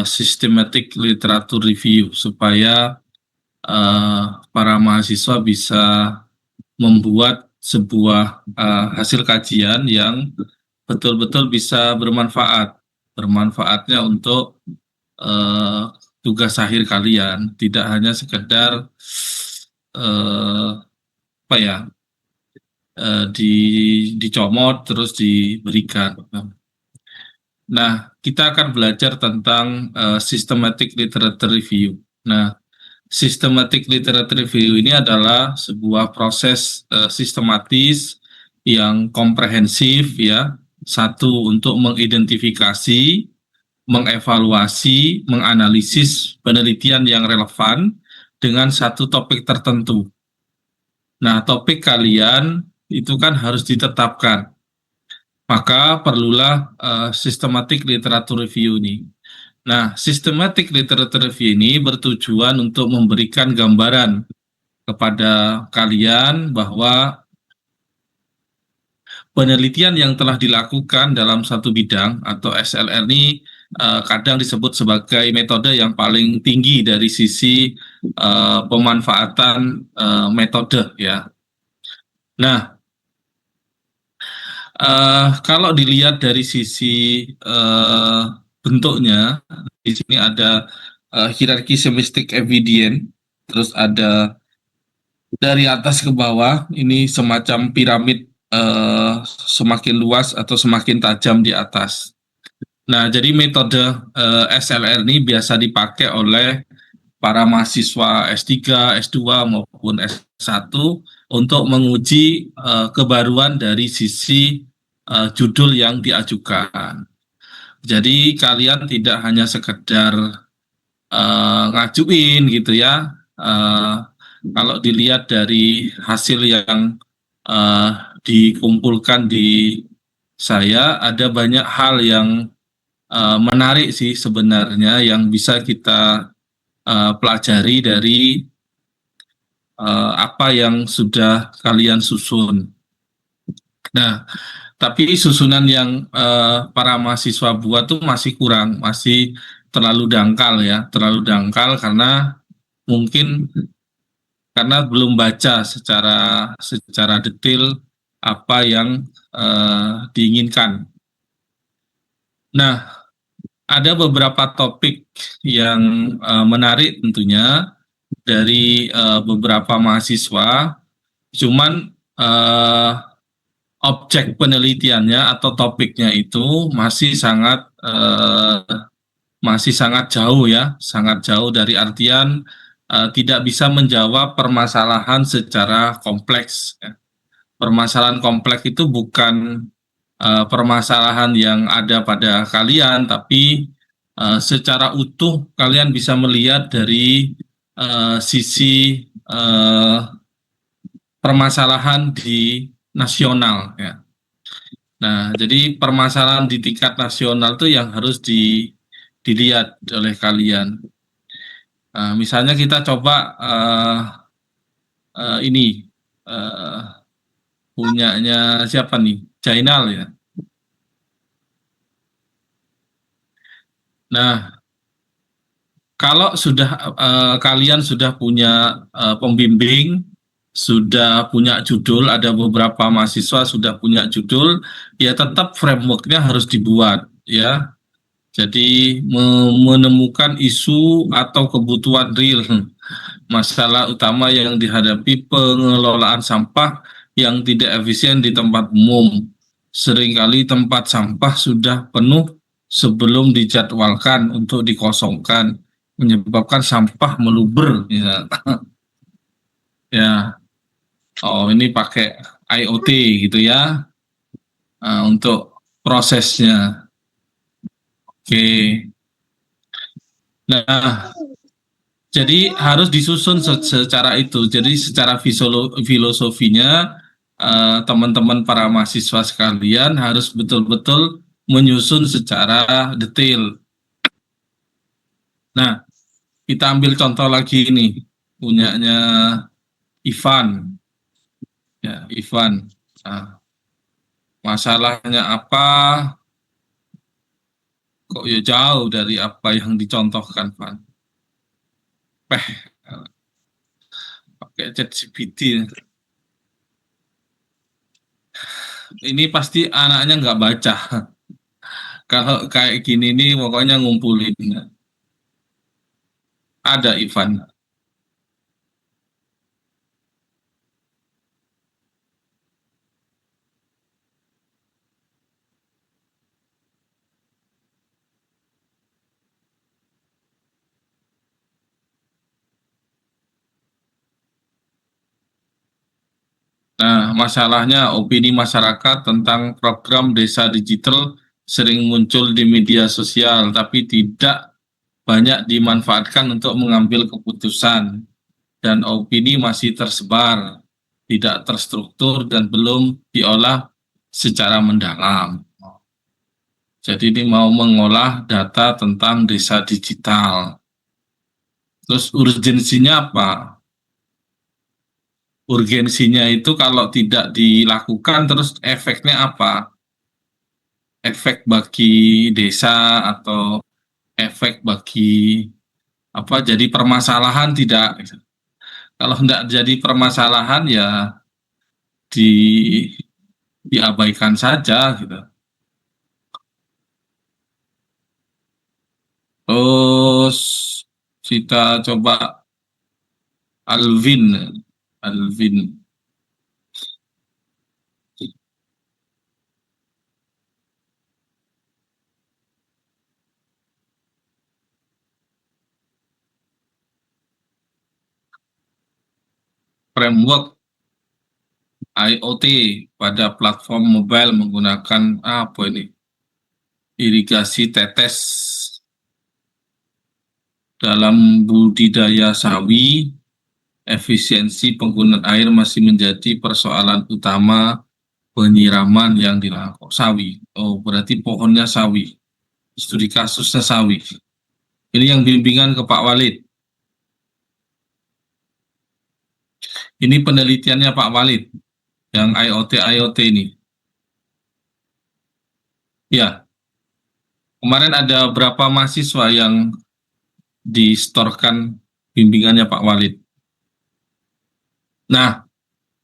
systematic literature review supaya para mahasiswa bisa membuat sebuah hasil kajian yang betul-betul bisa bermanfaat. Bermanfaatnya untuk eh, tugas akhir kalian, tidak hanya sekedar eh, apa ya dicomot terus diberikan. Nah, kita akan belajar tentang systematic literature review. Nah, systematic literature review ini adalah sebuah proses sistematis yang komprehensif ya. Satu, untuk mengidentifikasi, mengevaluasi, menganalisis penelitian yang relevan dengan satu topik tertentu. Nah, topik kalian itu kan harus ditetapkan. Maka perlulah systematic literature review ini. Nah, systematic literature review ini bertujuan untuk memberikan gambaran kepada kalian bahwa penelitian yang telah dilakukan dalam satu bidang atau SLR ini kadang disebut sebagai metode yang paling tinggi dari sisi pemanfaatan metode ya. Nah, kalau dilihat dari sisi bentuknya, di sini ada hierarki semistik evidence, terus ada dari atas ke bawah, ini semacam piramid semakin luas atau semakin tajam di atas. Nah, jadi metode SLR ini biasa dipakai oleh para mahasiswa S3, S2 maupun S1 untuk menguji kebaruan dari sisi judul yang diajukan. Jadi kalian tidak hanya sekedar ngajuin gitu ya. Kalau dilihat dari hasil yang dikumpulkan di saya, ada banyak hal yang menarik sih sebenarnya yang bisa kita pelajari dari apa yang sudah kalian susun. Nah, tapi susunan yang para mahasiswa buat tuh masih kurang, masih terlalu dangkal ya, terlalu dangkal karena mungkin karena belum baca secara detail apa yang diinginkan. Nah, ada beberapa topik yang menarik tentunya dari beberapa mahasiswa, cuman objek penelitiannya atau topiknya itu masih sangat jauh ya, sangat jauh dari artian tidak bisa menjawab permasalahan secara kompleks. Ya. Permasalahan kompleks itu bukan permasalahan yang ada pada kalian, tapi secara utuh kalian bisa melihat dari sisi permasalahan di nasional ya. Nah, jadi permasalahan di tingkat nasional itu yang harus dilihat oleh kalian. Misalnya kita coba ini uh, punyanya siapa nih? Jainal ya. Nah, kalau sudah kalian sudah punya pembimbing, sudah punya judul, ada beberapa mahasiswa sudah punya judul, ya tetap frameworknya harus dibuat, ya. Jadi menemukan isu atau kebutuhan real, masalah utama yang dihadapi pengelolaan sampah yang tidak efisien di tempat umum. Seringkali tempat sampah sudah penuh sebelum dijadwalkan untuk dikosongkan, menyebabkan sampah meluber. Ya, ya. Oh ini pakai IoT gitu ya, untuk prosesnya. Oke. Nah, jadi harus disusun secara itu. Jadi secara filosofinya teman-teman para mahasiswa sekalian harus betul-betul menyusun secara detail. Nah, kita ambil contoh lagi nih, punyanya Ivan. Ya, Ivan. Nah, masalahnya apa? kok ya jauh dari apa yang dicontohkan, Van. Peh, pakai ChatGPT. Ini pasti anaknya nggak baca. Kalau kayak gini nih, pokoknya ngumpulin. Ada Ivan. Nah, masalahnya opini masyarakat tentang program desa digital sering muncul di media sosial, tapi tidak banyak dimanfaatkan untuk mengambil keputusan. Dan opini masih tersebar, tidak terstruktur, dan belum diolah secara mendalam. Jadi ini mau mengolah data tentang desa digital. Terus urgensinya apa? Urgensinya itu kalau tidak dilakukan terus efeknya apa? Efek bagi desa atau efek bagi apa jadi permasalahan tidak? Kalau tidak jadi permasalahan ya di diabaikan saja gitu. Terus kita coba Alvin, Alvin framework IoT pada platform mobile menggunakan apa ini? Irigasi tetes dalam budidaya sawi, efisiensi penggunaan air masih menjadi persoalan utama penyiraman yang dilakukan sawi. Oh, berarti pohonnya sawi. Studi kasusnya sawi. Ini yang bimbingan ke Pak Walid. Ini penelitiannya Pak Walid yang IoT ini. Ya, kemarin ada berapa mahasiswa yang distorkan bimbingannya Pak Walid. Nah,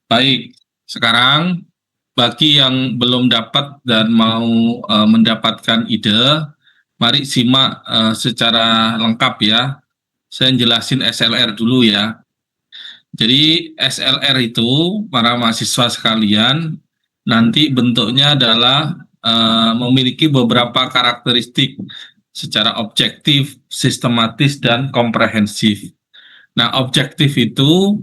baik. Sekarang bagi yang belum dapat dan mau mendapatkan ide, mari simak secara lengkap ya. Saya jelasin SLR dulu ya. Jadi SLR itu para mahasiswa sekalian nanti bentuknya adalah memiliki beberapa karakteristik secara objektif, sistematis, dan komprehensif. Nah, objektif itu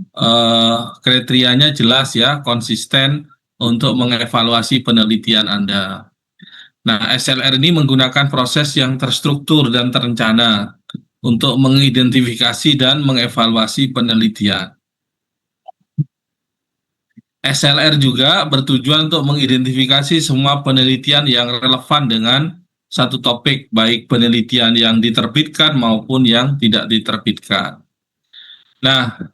kriterianya jelas ya, konsisten untuk mengevaluasi penelitian Anda. Nah, SLR ini menggunakan proses yang terstruktur dan terencana untuk mengidentifikasi dan mengevaluasi penelitian. SLR juga bertujuan untuk mengidentifikasi semua penelitian yang relevan dengan satu topik, baik penelitian yang diterbitkan maupun yang tidak diterbitkan. Nah,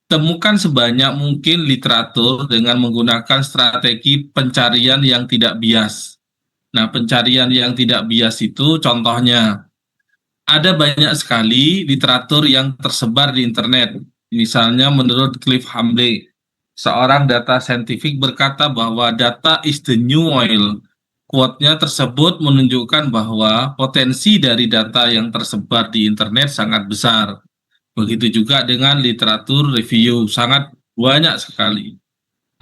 temukan sebanyak mungkin literatur dengan menggunakan strategi pencarian yang tidak bias. Nah, pencarian yang tidak bias itu contohnya, ada banyak sekali literatur yang tersebar di internet. Misalnya menurut Cliff Hamble, seorang data saintifik berkata bahwa data is the new oil. Quote-nya tersebut menunjukkan bahwa potensi dari data yang tersebar di internet sangat besar. Begitu juga dengan literatur review, sangat banyak sekali.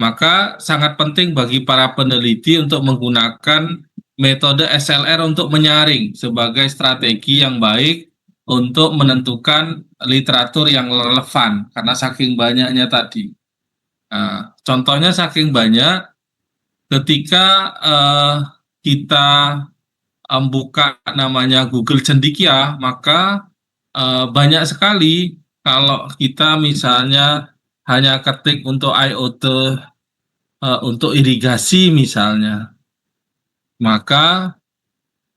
Maka sangat penting bagi para peneliti untuk menggunakan metode SLR untuk menyaring sebagai strategi yang baik untuk menentukan literatur yang relevan, karena saking banyaknya tadi. Nah, contohnya saking banyak, ketika kita buka namanya Google Cendikia, maka banyak sekali kalau kita misalnya hanya ketik untuk IoT, untuk irigasi misalnya, maka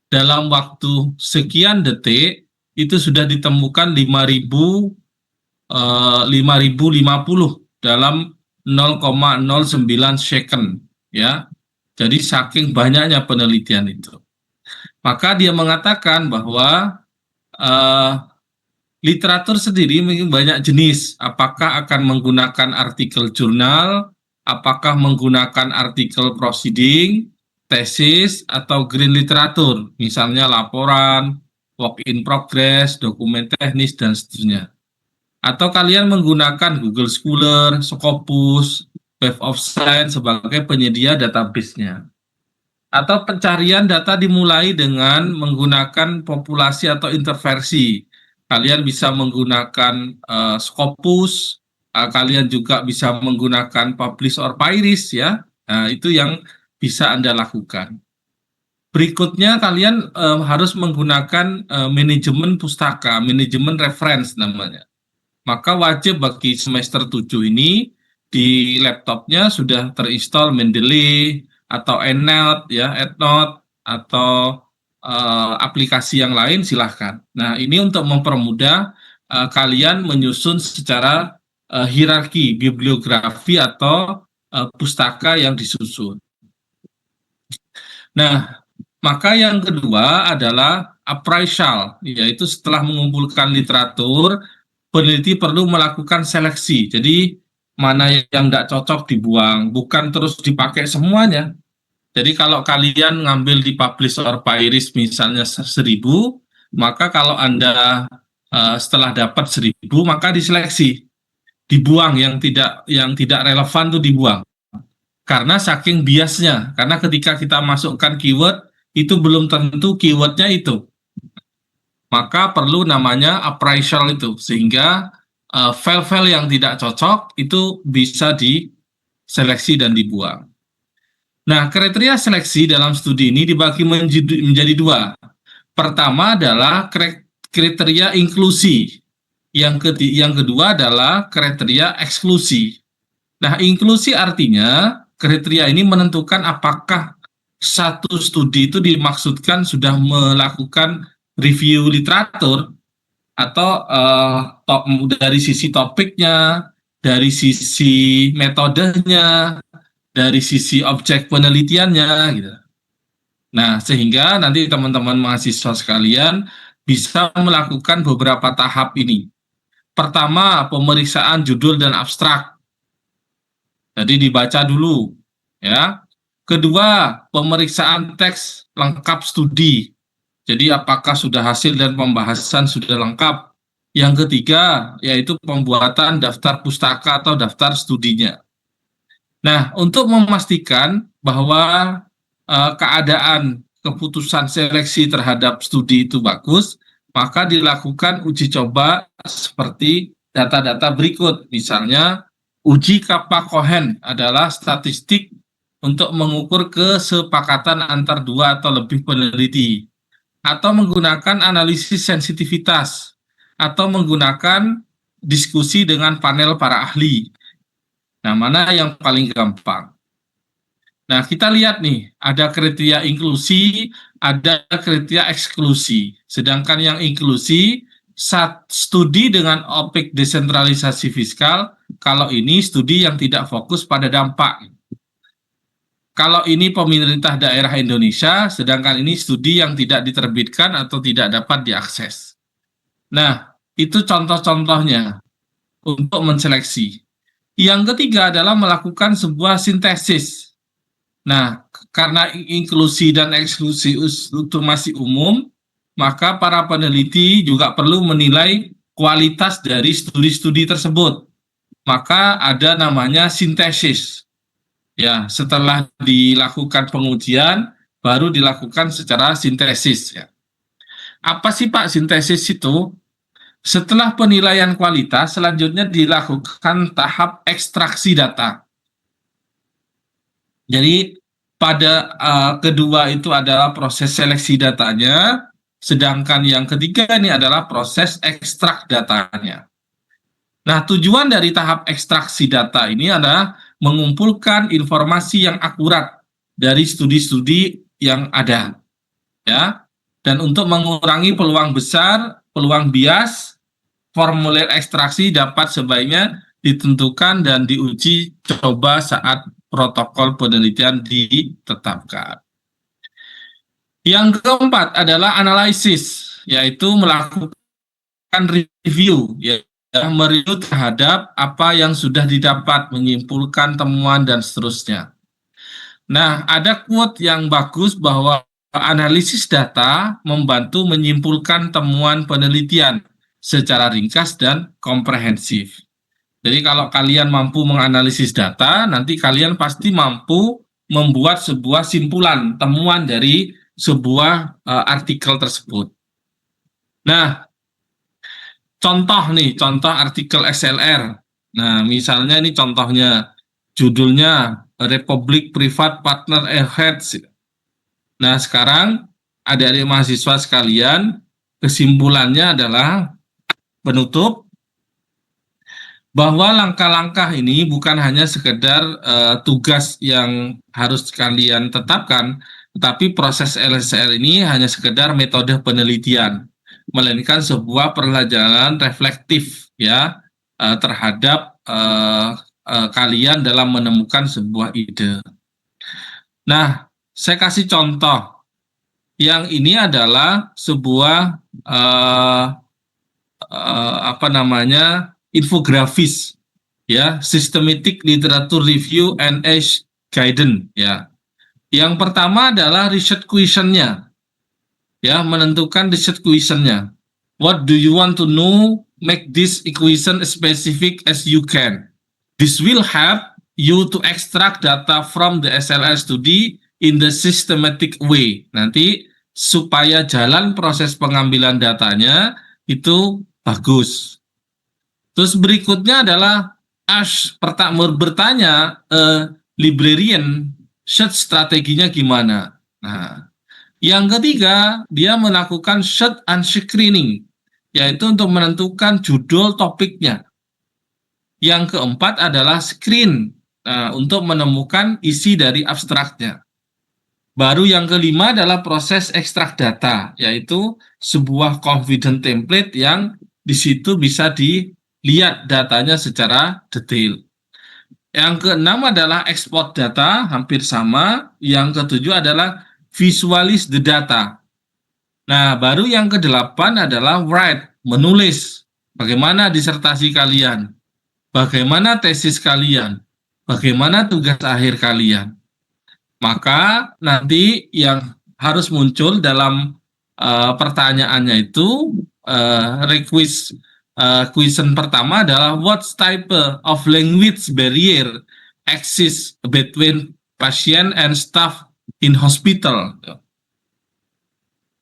dalam waktu sekian detik itu sudah ditemukan 5.050 dalam 0,09 second ya. Jadi saking banyaknya penelitian itu. Maka dia mengatakan bahwa eh, literatur sendiri memiliki banyak jenis. Apakah akan menggunakan artikel jurnal, apakah menggunakan artikel proceeding, tesis, atau green literatur, misalnya laporan, work in progress, dokumen teknis, dan seterusnya. Atau kalian menggunakan Google Scholar, Scopus, Web of Science sebagai penyedia database-nya. Atau pencarian data dimulai dengan menggunakan populasi atau interversi. Kalian bisa menggunakan Scopus, kalian juga bisa menggunakan Publish or Pairis ya. Nah, itu yang bisa Anda lakukan. Berikutnya kalian harus menggunakan manajemen pustaka, manajemen reference namanya. Maka wajib bagi semester 7 ini di laptopnya sudah terinstall Mendeley atau EndNote ya, EndNote atau aplikasi yang lain silahkan. Nah, ini untuk mempermudah kalian menyusun secara hierarki bibliografi atau pustaka yang disusun. Nah, maka yang kedua adalah appraisal, yaitu setelah mengumpulkan literatur, peneliti perlu melakukan seleksi. Jadi mana yang tidak cocok dibuang, bukan terus dipakai semuanya. Jadi kalau kalian ngambil di Publish or Pairis misalnya 1.000, maka kalau Anda setelah dapat 1.000 maka diseleksi, dibuang yang tidak relevan itu dibuang. Karena saking biasnya, karena ketika kita masukkan keyword itu belum tentu keywordnya itu, maka perlu namanya appraisal itu, sehingga file-file yang tidak cocok itu bisa diseleksi dan dibuang. Nah, kriteria seleksi dalam studi ini dibagi menjadi dua. Pertama adalah kriteria inklusi, yang kedua adalah kriteria eksklusi. Nah, inklusi artinya kriteria ini menentukan apakah satu studi itu dimaksudkan sudah melakukan review literatur atau dari sisi topiknya, dari sisi metodenya, dari sisi objek penelitiannya gitu. Nah, sehingga nanti teman-teman mahasiswa sekalian bisa melakukan beberapa tahap ini. Pertama, pemeriksaan judul dan abstrak. Jadi dibaca dulu, ya. Kedua, pemeriksaan teks lengkap studi. Jadi apakah sudah hasil dan pembahasan sudah lengkap. Yang ketiga, yaitu pembuatan daftar pustaka atau daftar studinya. Nah, untuk memastikan bahwa keadaan keputusan seleksi terhadap studi itu bagus, maka dilakukan uji coba seperti data-data berikut. Misalnya, uji Kappa-Cohen adalah statistik untuk mengukur kesepakatan antar dua atau lebih peneliti, atau menggunakan analisis sensitivitas, atau menggunakan diskusi dengan panel para ahli. Nah, mana yang paling gampang? Nah, kita lihat nih, ada kriteria inklusi, ada kriteria eksklusi. Sedangkan yang inklusi, studi dengan opik desentralisasi fiskal, kalau ini studi yang tidak fokus pada dampak. Kalau ini pemerintah daerah Indonesia, sedangkan ini studi yang tidak diterbitkan atau tidak dapat diakses. Nah, itu contoh-contohnya untuk menseleksi. Yang ketiga adalah melakukan sebuah sintesis. Nah, karena inklusi dan eksklusi itu masih umum, maka para peneliti juga perlu menilai kualitas dari studi-studi tersebut. Maka ada namanya sintesis. Ya, setelah dilakukan pengujian, baru dilakukan secara sintesis. Ya. Apa sih Pak sintesis itu? Setelah penilaian kualitas, selanjutnya dilakukan tahap ekstraksi data. Jadi pada kedua itu adalah proses seleksi datanya, sedangkan yang ketiga ini adalah proses ekstrak datanya. Nah, tujuan dari tahap ekstraksi data ini adalah mengumpulkan informasi yang akurat dari studi-studi yang ada, ya. Dan untuk mengurangi peluang besar, peluang bias, formulir ekstraksi dapat sebaiknya ditentukan dan diuji coba saat protokol penelitian ditetapkan. Yang keempat adalah analisis, yaitu melakukan review, ya, mereview terhadap apa yang sudah didapat, menyimpulkan temuan dan seterusnya. Nah, ada quote yang bagus bahwa analisis data membantu menyimpulkan temuan penelitian secara ringkas dan komprehensif. Jadi kalau kalian mampu menganalisis data, nanti kalian pasti mampu membuat sebuah simpulan, temuan dari sebuah artikel tersebut. Nah, contoh nih, contoh artikel SLR. Nah, misalnya ini contohnya, judulnya Republic Private Partner Aheads. Nah, sekarang adik-adik mahasiswa sekalian, kesimpulannya adalah penutup bahwa langkah-langkah ini bukan hanya sekedar tugas yang harus kalian tetapkan, tetapi proses LSR ini hanya sekedar metode penelitian, melainkan sebuah perjalanan reflektif ya terhadap kalian dalam menemukan sebuah ide. Nah, saya kasih contoh. Yang ini adalah sebuah apa namanya infografis ya, systematic literature review and age guidance ya. Yang pertama adalah research questionnya ya, menentukan research questionnya. What do you want to know? Make this equation as specific as you can. This will help you to extract data from the SLR study in the systematic way. Nanti supaya jalan proses pengambilan datanya itu bagus. Terus berikutnya adalah bertanya librarian search strateginya gimana. Nah, yang ketiga dia melakukan search and screening, yaitu untuk menentukan judul topiknya. Yang keempat adalah screen untuk menemukan isi dari abstraknya. Baru yang kelima adalah proses ekstrak data, yaitu sebuah confident template yang di situ bisa dilihat datanya secara detail. Yang keenam adalah export data, hampir sama. Yang ketujuh adalah visualize the data. Nah, baru yang kedelapan adalah write, menulis. Bagaimana disertasi kalian? Bagaimana tesis kalian? Bagaimana tugas akhir kalian? Maka nanti yang harus muncul dalam pertanyaannya itu question pertama adalah what type of language barrier exists between patient and staff in hospital.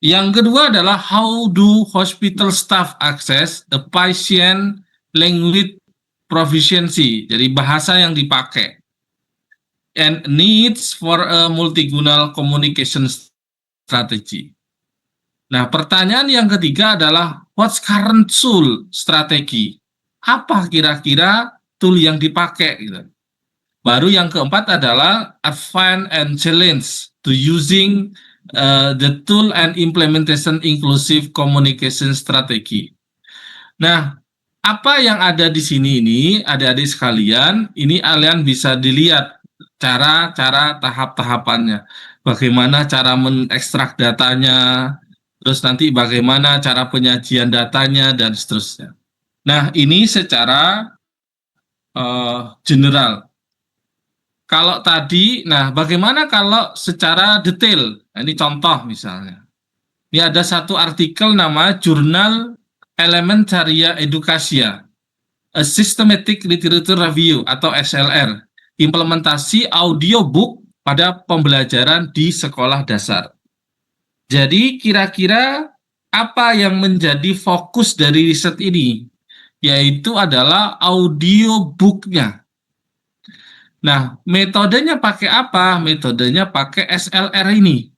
Yang kedua adalah how do hospital staff access a patient language proficiency, jadi bahasa yang dipakai, and needs for a multilingual communication strategy. Nah, pertanyaan yang ketiga adalah what's current tool strategy? Apa kira-kira tool yang dipakai gitu. Baru yang keempat adalah advance and challenge to using the tool and implementation inclusive communication strategy. Nah, apa yang ada di sini ini, adik-adik sekalian, ini kalian bisa dilihat cara-cara tahap-tahapannya. Bagaimana cara mengekstrak datanya, terus nanti bagaimana cara penyajian datanya, dan seterusnya. Nah, ini secara general. Kalau tadi, nah bagaimana kalau secara detail? Nah, ini contoh misalnya. Ini ada satu artikel nama Jurnal Elementaria Educasia, a Systematic Literature Review atau SLR, implementasi audiobook pada pembelajaran di sekolah dasar. Jadi kira-kira apa yang menjadi fokus dari riset ini? Yaitu adalah audiobooknya. Nah, metodenya pakai apa? Metodenya pakai SLR ini.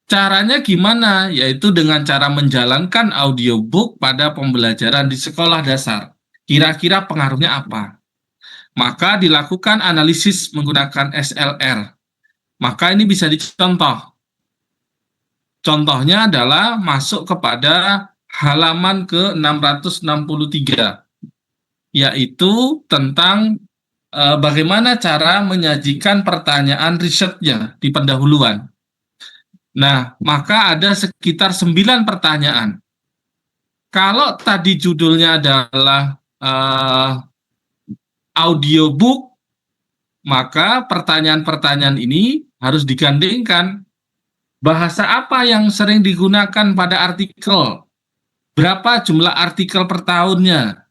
Caranya gimana? Yaitu dengan cara menjalankan audiobook pada pembelajaran di sekolah dasar. Kira-kira pengaruhnya apa? Maka dilakukan analisis menggunakan SLR. Maka ini bisa dicontoh. Contohnya adalah masuk kepada halaman ke-663, yaitu tentang bagaimana cara menyajikan pertanyaan risetnya di pendahuluan. Nah, maka ada sekitar 9 pertanyaan. Kalau tadi judulnya adalah audiobook, maka pertanyaan-pertanyaan ini harus digandengkan. Bahasa apa yang sering digunakan pada artikel? Berapa jumlah artikel per tahunnya?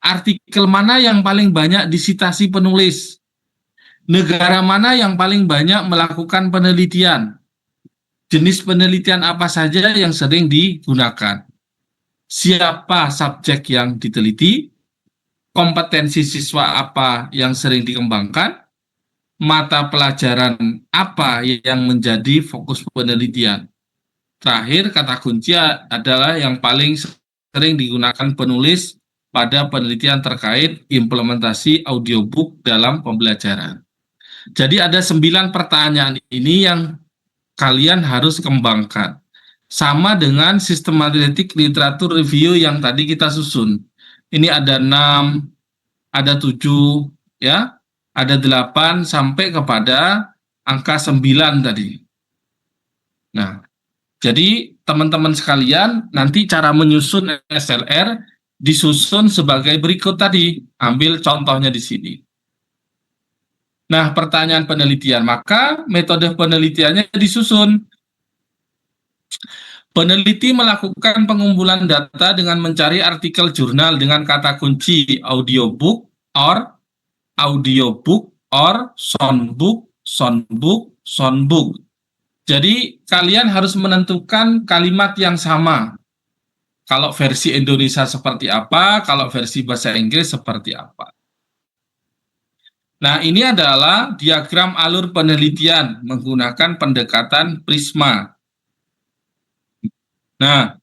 Artikel mana yang paling banyak disitasi penulis? Negara mana yang paling banyak melakukan penelitian? Jenis penelitian apa saja yang sering digunakan? Siapa subjek yang diteliti? Kompetensi siswa apa yang sering dikembangkan? Mata pelajaran apa yang menjadi fokus penelitian? Terakhir, kata kunci adalah yang paling sering digunakan penulis pada penelitian terkait implementasi audiobook dalam pembelajaran. Jadi ada 9 pertanyaan ini yang kalian harus kembangkan. Sama dengan sistematik literatur review yang tadi kita susun. Ini ada 6, ada 7, ya, ada 8 sampai kepada angka 9 tadi. Nah, jadi teman-teman sekalian, nanti cara menyusun SLR disusun sebagai berikut tadi. Ambil contohnya di sini. Nah, pertanyaan penelitian, maka metode penelitiannya disusun. Peneliti melakukan pengumpulan data dengan mencari artikel jurnal dengan kata kunci audiobook or soundbook. Jadi kalian harus menentukan kalimat yang sama. Kalau versi Indonesia seperti apa, kalau versi bahasa Inggris seperti apa. Nah, ini adalah diagram alur penelitian menggunakan pendekatan prisma. Nah,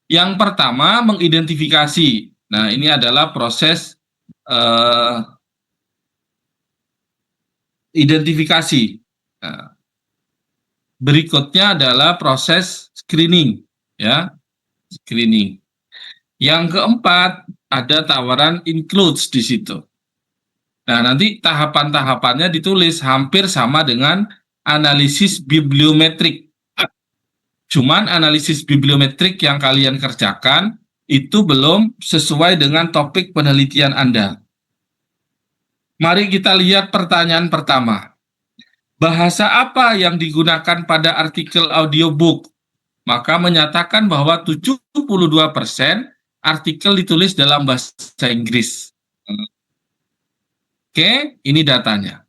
yang pertama mengidentifikasi. Nah, ini adalah proses identifikasi. Nah, berikutnya adalah proses screening, ya, screening. Yang keempat ada tawaran includes di situ. Nah, nanti tahapan-tahapannya ditulis hampir sama dengan analisis bibliometrik. Cuman analisis bibliometrik yang kalian kerjakan itu belum sesuai dengan topik penelitian Anda. Mari kita lihat pertanyaan pertama. Bahasa apa yang digunakan pada artikel audiobook? Maka menyatakan bahwa 72% artikel ditulis dalam bahasa Inggris. Oke, ini datanya.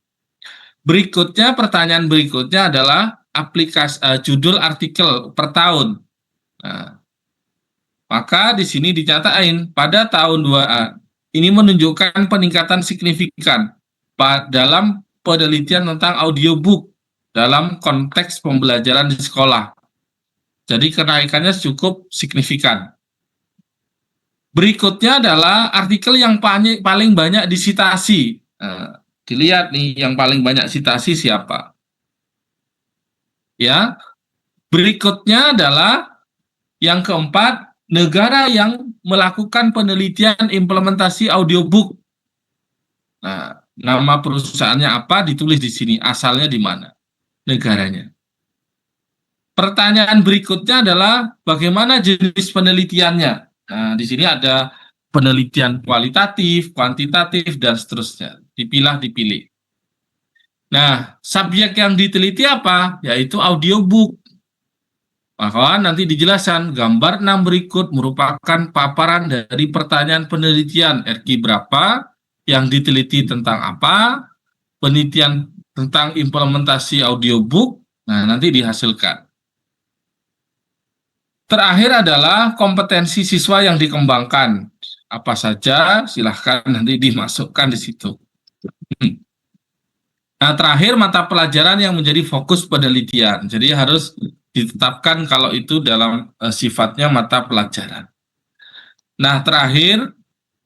Berikutnya, pertanyaan berikutnya adalah aplikasi judul artikel per tahun. Nah, maka di sini dicatain pada tahun 2A ini menunjukkan peningkatan signifikan dalam penelitian tentang audiobook dalam konteks pembelajaran di sekolah. Jadi kenaikannya cukup signifikan. Berikutnya adalah artikel yang paling banyak disitasi. Nah, dilihat nih yang paling banyak citasi siapa. Ya. Berikutnya adalah yang keempat, negara yang melakukan penelitian implementasi audiobook. Nah, nama perusahaannya apa ditulis di sini, asalnya di mana, negaranya. Pertanyaan berikutnya adalah bagaimana jenis penelitiannya. Nah, di sini ada penelitian kualitatif, kuantitatif, dan seterusnya. Dipilih. Nah, subjek yang diteliti apa? Yaitu audiobook. Maka nanti dijelaskan gambar 6 berikut merupakan paparan dari pertanyaan penelitian RQ berapa, yang diteliti tentang apa, penelitian tentang implementasi audiobook, nah nanti dihasilkan. Terakhir adalah kompetensi siswa yang dikembangkan. Apa saja, silahkan nanti dimasukkan di situ. Nah, terakhir mata pelajaran yang menjadi fokus penelitian. Jadi harus ditetapkan kalau itu dalam sifatnya mata pelajaran. Nah, terakhir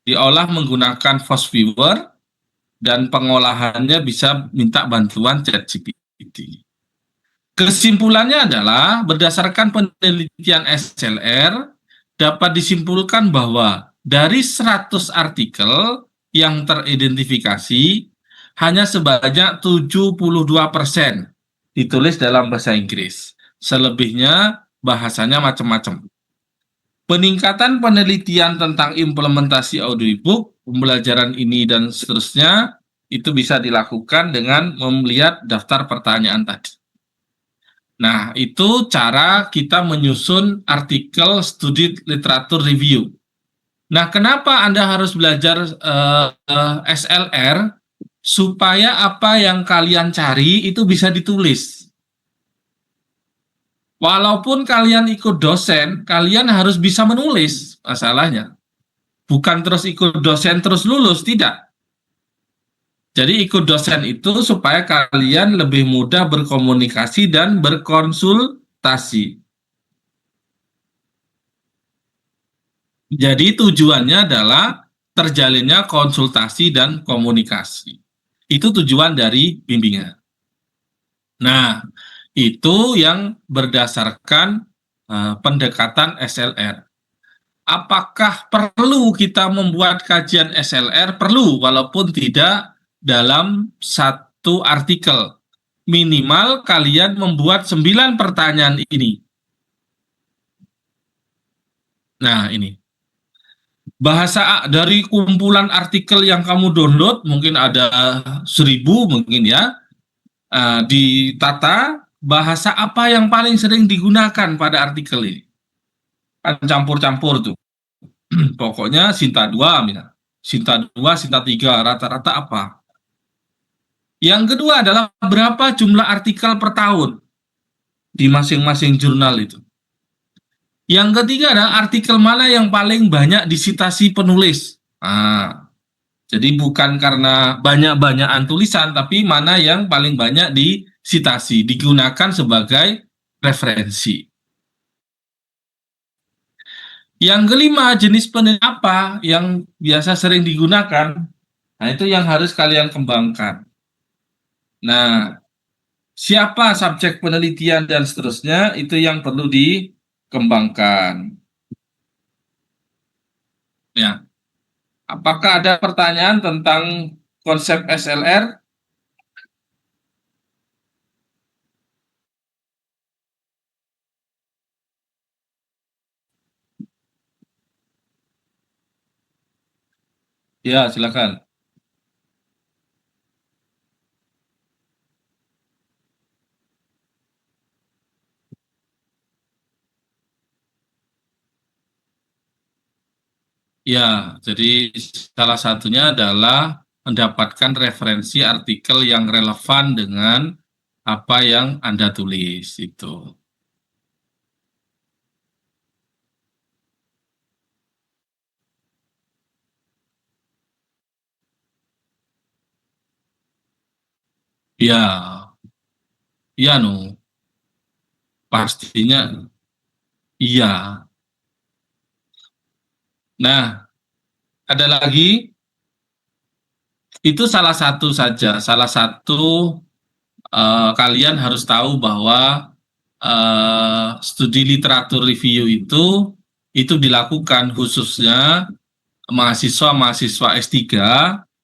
diolah menggunakan FastViewer dan pengolahannya bisa minta bantuan ChatGPT. Kesimpulannya adalah berdasarkan penelitian SLR dapat disimpulkan bahwa dari 100 artikel yang teridentifikasi hanya sebanyak 72% ditulis dalam bahasa Inggris. Selebihnya bahasanya macam-macam. Peningkatan penelitian tentang implementasi audiobook, pembelajaran ini dan seterusnya, itu bisa dilakukan dengan melihat daftar pertanyaan tadi. Nah, itu cara kita menyusun artikel studi literatur review. Nah, kenapa Anda harus belajar SLR? Supaya apa yang kalian cari itu bisa ditulis. Walaupun kalian ikut dosen, kalian harus bisa menulis masalahnya. Bukan terus ikut dosen terus lulus, tidak. Jadi ikut dosen itu supaya kalian lebih mudah berkomunikasi dan berkonsultasi. Jadi tujuannya adalah terjalinnya konsultasi dan komunikasi. Itu tujuan dari bimbingan. Nah, itu yang berdasarkan pendekatan SLR. Apakah perlu kita membuat kajian SLR? Perlu, walaupun tidak dalam satu artikel. Minimal kalian membuat 9 pertanyaan ini. Nah, ini. Bahasa dari kumpulan artikel yang kamu download, mungkin ada 1.000 mungkin ya, ditata bahasa apa yang paling sering digunakan pada artikel ini. Kan campur-campur tuh. Pokoknya Sinta 2, misalnya. Sinta 2, Sinta 3, rata-rata apa? Yang kedua adalah berapa jumlah artikel per tahun di masing-masing jurnal itu. Yang ketiga adalah artikel mana yang paling banyak disitasi penulis. Nah, jadi bukan karena banyak-banyakan tulisan, tapi mana yang paling banyak disitasi, digunakan sebagai referensi. Yang kelima, jenis penelitian apa yang biasa sering digunakan. Nah, itu yang harus kalian kembangkan. Nah, siapa subjek penelitian dan seterusnya, itu yang perlu dikembangkan. Ya, apakah ada pertanyaan tentang konsep SLR? Ya, silakan. Ya, jadi salah satunya adalah mendapatkan referensi artikel yang relevan dengan apa yang Anda tulis itu. Ya, iya no, pastinya iya. Nah, ada lagi, itu salah satu saja, salah satu kalian harus tahu bahwa studi literatur review itu dilakukan khususnya mahasiswa-mahasiswa S3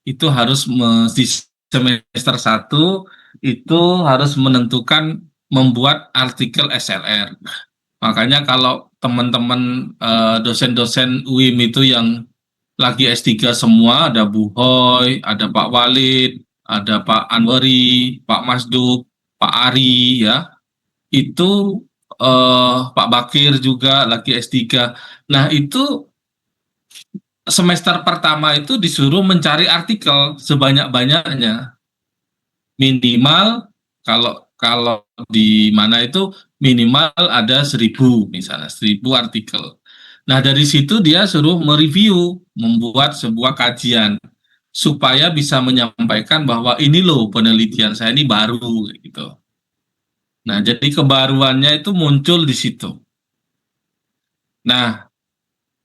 itu harus di semester 1 itu harus menentukan membuat artikel SLR. Makanya kalau teman-teman dosen-dosen UIM itu yang lagi S3 semua, ada Bu Hoy, ada Pak Walid, ada Pak Anwari, Pak Masduk, Pak Ari, ya, itu Pak Bakir juga lagi S3. Nah, itu semester pertama itu disuruh mencari artikel sebanyak-banyaknya. Minimal kalau kalau di mana itu minimal ada 1.000 misalnya, 1.000 artikel. Nah, dari situ dia suruh mereview, membuat sebuah kajian supaya bisa menyampaikan bahwa ini loh penelitian saya ini baru gitu. Nah, jadi kebaruannya itu muncul di situ. Nah,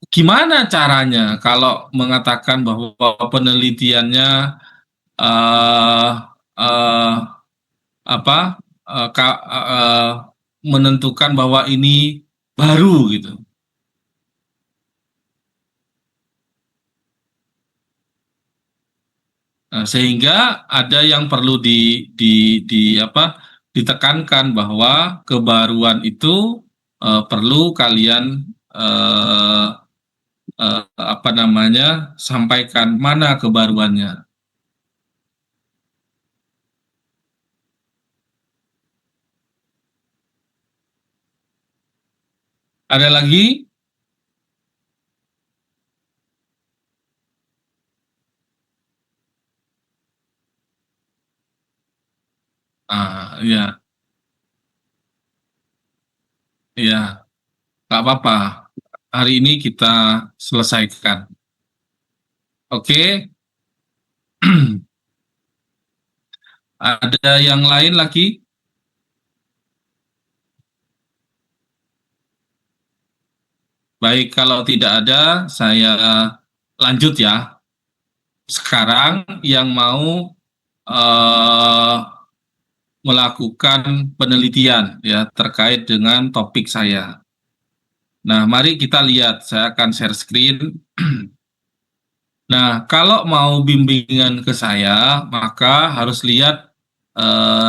gimana caranya kalau mengatakan bahwa penelitiannya eh eh, apa menentukan bahwa ini baru gitu. Nah, sehingga ada yang perlu di apa ditekankan bahwa kebaruan itu perlu kalian eh, apa namanya sampaikan mana kebaruannya. Ada lagi? Ya, ya, nggak apa-apa. Hari ini kita selesaikan. Oke, ada yang lain lagi? Baik, kalau tidak ada, saya lanjut ya. Sekarang yang mau eh, melakukan penelitian ya terkait dengan topik saya. Nah, mari kita lihat. Saya akan share screen. Nah, kalau mau bimbingan ke saya, maka harus lihat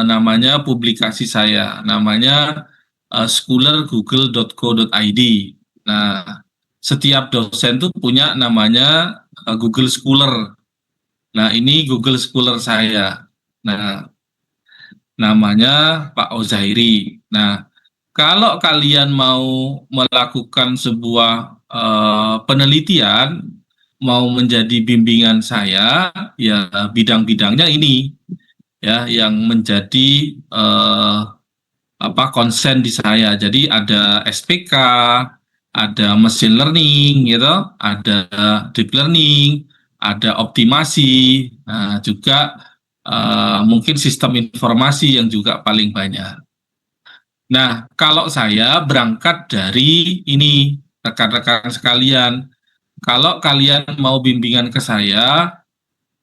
namanya publikasi saya. Namanya scholargoogle.co.id. Nah, setiap dosen tuh punya namanya Google Scholar. Nah, ini Google Scholar saya. Nah, namanya Pak Ozairi. Nah, kalau kalian mau melakukan sebuah penelitian, mau menjadi bimbingan saya, ya bidang-bidangnya ini ya yang menjadi eh, apa konsen di saya. Jadi ada SPK, ada machine learning, gitu, ada deep learning, ada optimasi, nah, juga mungkin sistem informasi yang juga paling banyak. Nah, kalau saya berangkat dari ini, rekan-rekan sekalian, kalau kalian mau bimbingan ke saya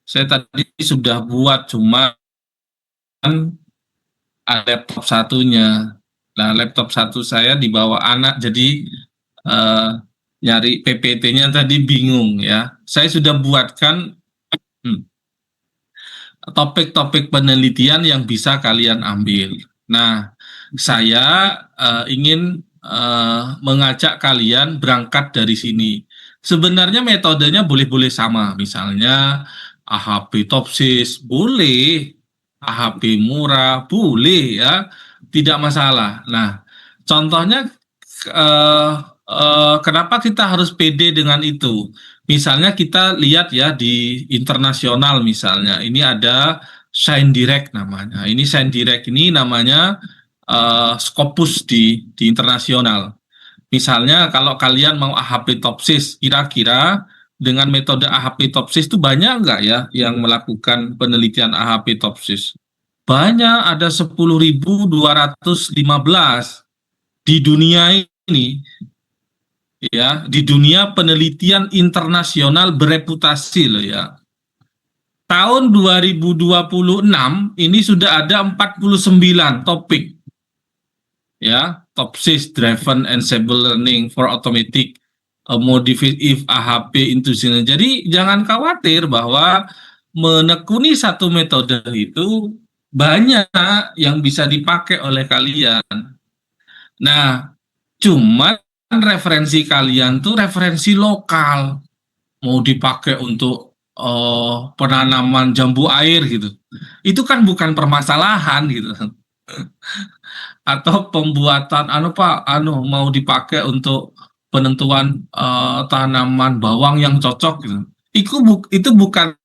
tadi sudah buat, cuman laptop satunya. Nah, laptop satu saya dibawa anak, jadi eh, nyari PPT-nya tadi bingung ya. Saya sudah buatkan hmm, topik-topik penelitian yang bisa kalian ambil. Nah, saya ingin mengajak kalian berangkat dari sini. Sebenarnya metodenya boleh-boleh sama, misalnya AHP Topsis boleh, AHP murah boleh ya, tidak masalah. Nah, contohnya eh, kenapa kita harus pede dengan itu? Misalnya kita lihat ya di internasional misalnya, ini ada Shine Direct namanya. Ini Shine Direct ini namanya Scopus di internasional. Misalnya kalau kalian mau AHP Topsis, kira-kira dengan metode AHP Topsis itu banyak nggak ya yang melakukan penelitian AHP Topsis? Banyak, ada 10.215 di dunia ini ya, di dunia penelitian internasional bereputasi loh ya. Tahun 2026 ini sudah ada 49 topik ya, top 6 driven ensemble learning for automatic modified if AHP into sini. Jadi jangan khawatir bahwa menekuni satu metode itu banyak yang bisa dipakai oleh kalian. Nah, cuman referensi kalian tuh referensi lokal, mau dipakai untuk penanaman jambu air gitu. Itu kan bukan permasalahan gitu. Atau pembuatan anu Pak, anu mau dipakai untuk penentuan tanaman bawang yang cocok gitu. Itu bukan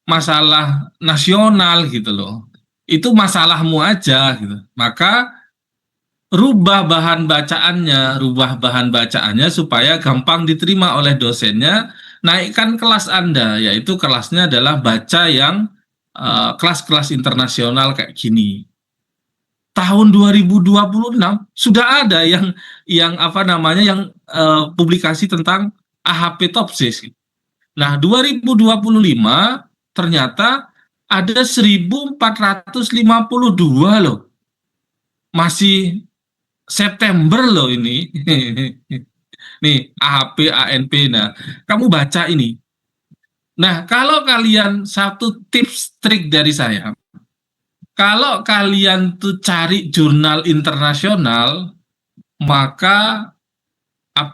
masalah nasional gitu loh. Itu masalahmu aja gitu. Maka rubah bahan bacaannya supaya gampang diterima oleh dosennya, naikkan kelas Anda, yaitu kelasnya adalah baca yang kelas-kelas internasional kayak gini. Tahun 2026 sudah ada yang apa namanya yang publikasi tentang AHP Topsis. Nah, 2025 ternyata ada 1.452 loh. Masih September loh ini. Nih, AHP, ANP. Nah, kamu baca ini. Nah, kalau kalian satu tips trik dari saya, Kalau kalian tuh cari jurnal internasional, maka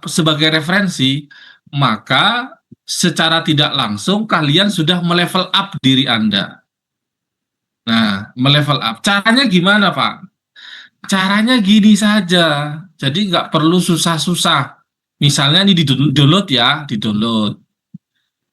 sebagai referensi, maka secara tidak langsung kalian sudah melevel up diri Anda. Nah, melevel up. Caranya gimana, Pak? Caranya gini saja. Jadi nggak perlu susah-susah. Misalnya ini di-download ya, di-download.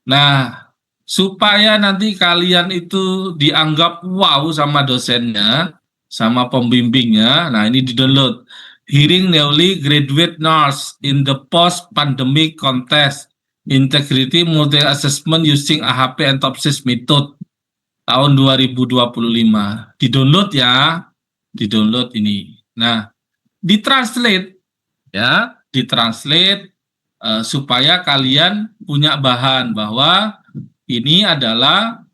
Nah, supaya nanti kalian itu dianggap wow sama dosennya, sama pembimbingnya, nah ini di-download. Hearing newly graduate nurse in the post-pandemic contest, integrity multi-assessment using AHP and TOPSIS method tahun 2025. Di-download ya, di-download ini. Nah, ditranslate ya, ditranslate supaya kalian punya bahan bahwa ini adalah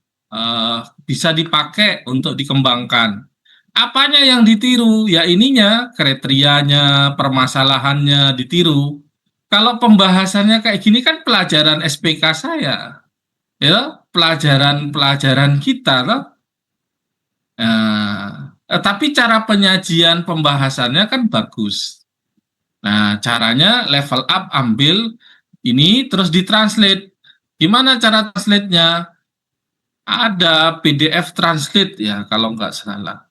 bisa dipakai untuk dikembangkan. Apanya yang ditiru? Ya ininya, kriterianya, permasalahannya ditiru. Kalau pembahasannya kayak gini kan pelajaran SPK saya, ya pelajaran-pelajaran kita loh. Tapi cara penyajian pembahasannya kan bagus. Nah, caranya level up, ambil ini terus ditranslate. Gimana cara translate-nya? Ada PDF translate ya kalau nggak salah.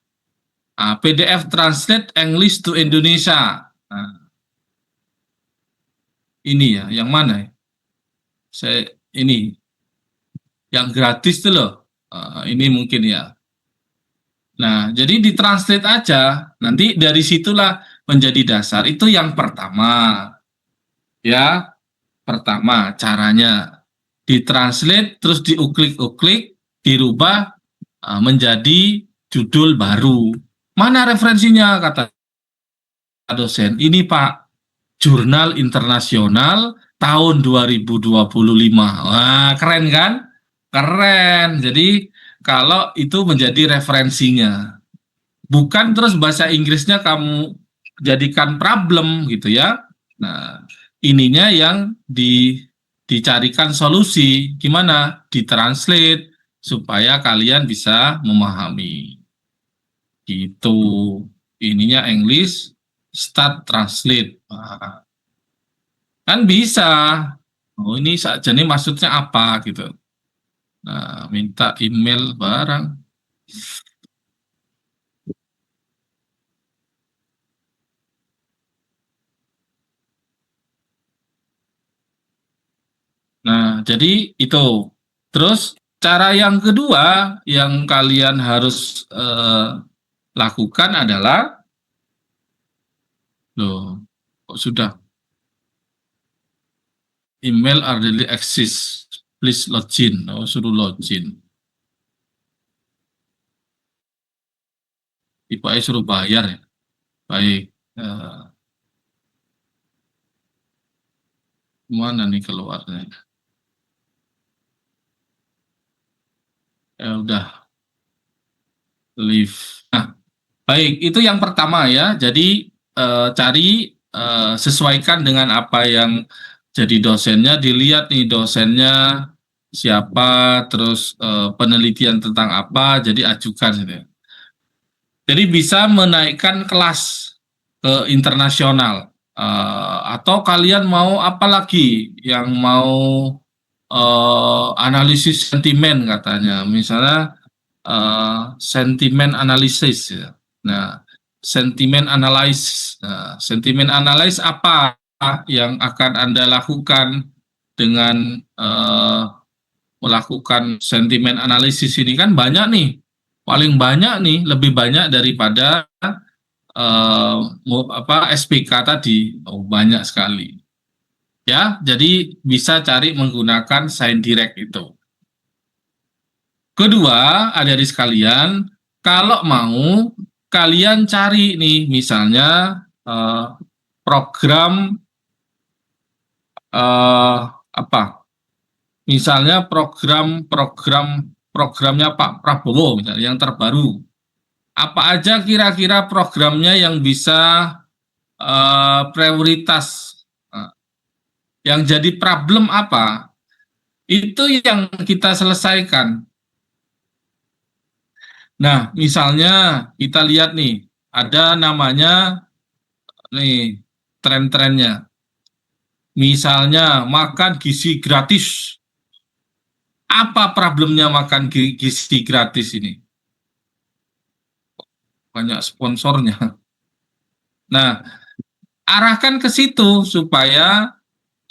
PDF translate English to Indonesia. Nah, ini ya, yang mana ya? Saya ini yang gratis tuh loh. Ini mungkin ya. Nah, jadi ditranslate aja. Nanti dari situlah menjadi dasar. Itu yang pertama. Ya, pertama caranya ditranslate terus diuklik-uklik, dirubah menjadi judul baru. Mana referensinya kata dosen? Ini Pak, jurnal internasional tahun 2025. Wah, keren kan? Keren. Jadi kalau itu menjadi referensinya, bukan terus bahasa Inggrisnya kamu jadikan problem gitu ya. Nah, ininya yang dicarikan solusi, gimana? Ditranslate supaya kalian bisa memahami. Gitu. Ininya English, start translate. Nah, kan bisa. Oh, ini saja nih maksudnya apa gitu. Nah, minta email barang. Nah, jadi itu. Terus cara yang kedua yang kalian harus lakukan adalah, loh, kok sudah email already exist, please login. Oh, suruh login. Tiba suruh bayar ya. Baik. Mana nih keluarnya? Ya udah, leave. Nah, baik, itu yang pertama ya. Jadi cari sesuaikan dengan apa yang jadi dosennya, dilihat nih dosennya siapa, terus penelitian tentang apa, jadi ajukan gitu ya. Jadi bisa menaikkan kelas ke internasional. Atau kalian mau apa lagi yang mau analisis sentimen katanya, misalnya sentimen analisis ya. Nah, sentimen analysis. Nah, sentimen analysis apa yang akan Anda lakukan dengan melakukan sentimen analisis ini? Kan banyak nih, paling banyak nih, lebih banyak daripada SPK tadi. Oh, banyak sekali. Ya, jadi bisa cari menggunakan sign direct itu. Kedua, adik-adik sekalian, kalau mau kalian cari nih misalnya program apa? Misalnya programnya Pak Prabowo misalnya yang terbaru. Apa aja kira-kira programnya yang bisa prioritas? Yang jadi problem apa? Itu yang kita selesaikan. Nah, misalnya kita lihat nih, ada namanya nih tren-trennya. Misalnya makan gizi gratis. Apa problemnya makan gizi gratis ini? Banyak sponsornya. Nah, arahkan ke situ supaya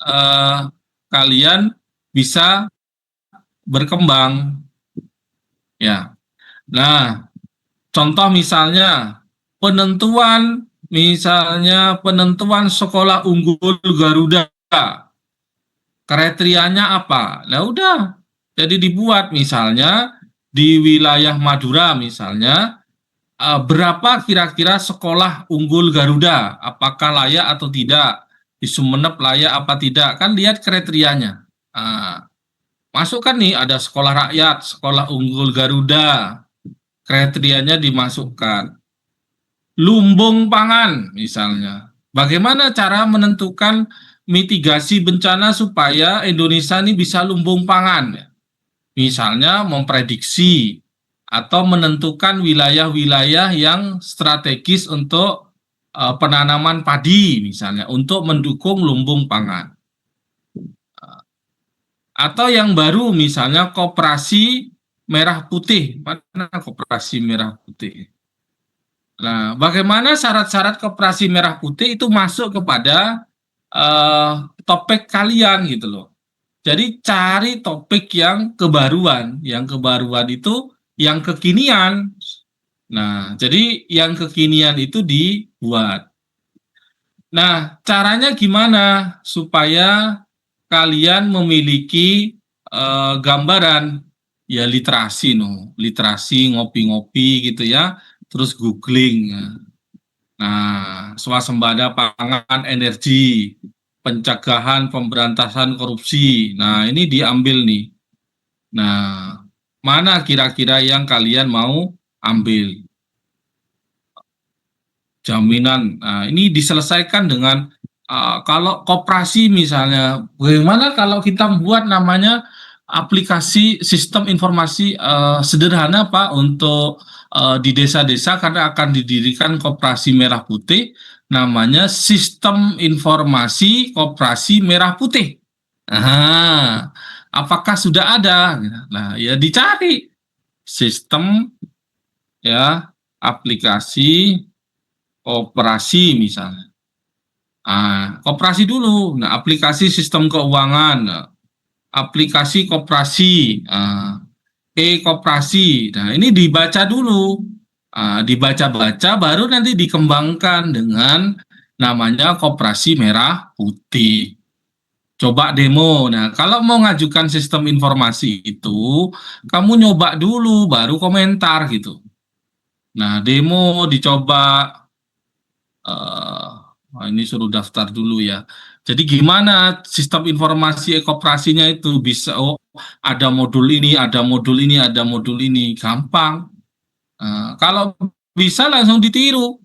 eh, kalian bisa berkembang. Ya. Nah, contoh misalnya penentuan sekolah unggul Garuda. Kriterianya apa? Nah, udah. Jadi dibuat misalnya di wilayah Madura misalnya berapa kira-kira sekolah unggul Garuda? Apakah layak atau tidak? Di Sumeneb layak apa tidak? Kan lihat kriterianya. Nah, masukkan nih ada sekolah rakyat, sekolah unggul Garuda. Kriterianya dimasukkan. Lumbung pangan misalnya. Bagaimana cara menentukan mitigasi bencana supaya Indonesia ini bisa lumbung pangan? Misalnya memprediksi atau menentukan wilayah-wilayah yang strategis untuk penanaman padi misalnya untuk mendukung lumbung pangan. Atau yang baru misalnya koperasi merah putih. Mana koperasi merah putih? Nah, bagaimana syarat-syarat koperasi merah putih itu masuk kepada topik kalian gitu loh. Jadi cari topik yang kebaruan itu yang kekinian. Nah, jadi yang kekinian itu dibuat. Nah, caranya gimana supaya kalian memiliki gambaran ya literasi no, literasi ngopi-ngopi gitu ya, terus googling. Nah, swasembada pangan energi, pencegahan pemberantasan korupsi. Nah, ini diambil nih. Nah, mana kira-kira yang kalian mau ambil? Jaminan. Nah, ini diselesaikan dengan kalau koperasi misalnya, bagaimana kalau kita buat namanya aplikasi sistem informasi sederhana Pak untuk di desa-desa karena akan didirikan koperasi merah putih, namanya sistem informasi koperasi merah putih. Nah, apakah sudah ada? Nah, ya dicari sistem ya aplikasi koperasi misalnya. Koperasi dulu. Nah, aplikasi sistem keuangan, nah, aplikasi koperasi, e-koperasi. Nah, ini dibaca dulu. Dibaca-baca baru nanti dikembangkan dengan namanya koperasi merah putih. Coba demo. Nah, kalau mau ngajukan sistem informasi itu, kamu nyoba dulu baru komentar gitu. Nah, demo dicoba eh ini suruh daftar dulu ya. Jadi gimana sistem informasi koperasinya itu bisa ada modul ini, ada modul ini, ada modul ini, gampang. Kalau bisa langsung ditiru.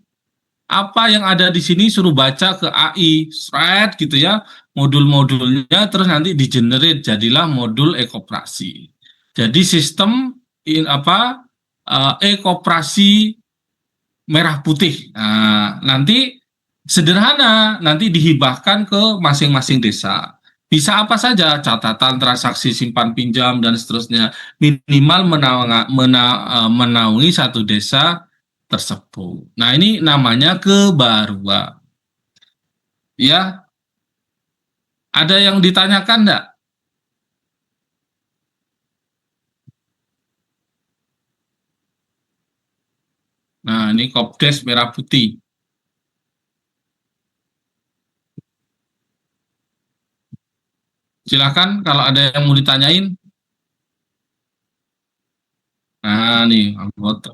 Apa yang ada di sini suruh baca ke AI, thread gitu ya, modul-modulnya terus nanti di-generate jadilah modul e-koperasi. Jadi sistem e-koperasi merah putih. Nah, nanti sederhana, nanti dihibahkan ke masing-masing desa. Bisa apa saja, catatan transaksi simpan pinjam dan seterusnya. Minimal menaungi satu desa tersebut. Nah, ini namanya kebaruan. Ya, ada yang ditanyakan enggak? Nah, ini Kopdes merah putih. Silakan kalau ada yang mau ditanyain. Nah, nih anggota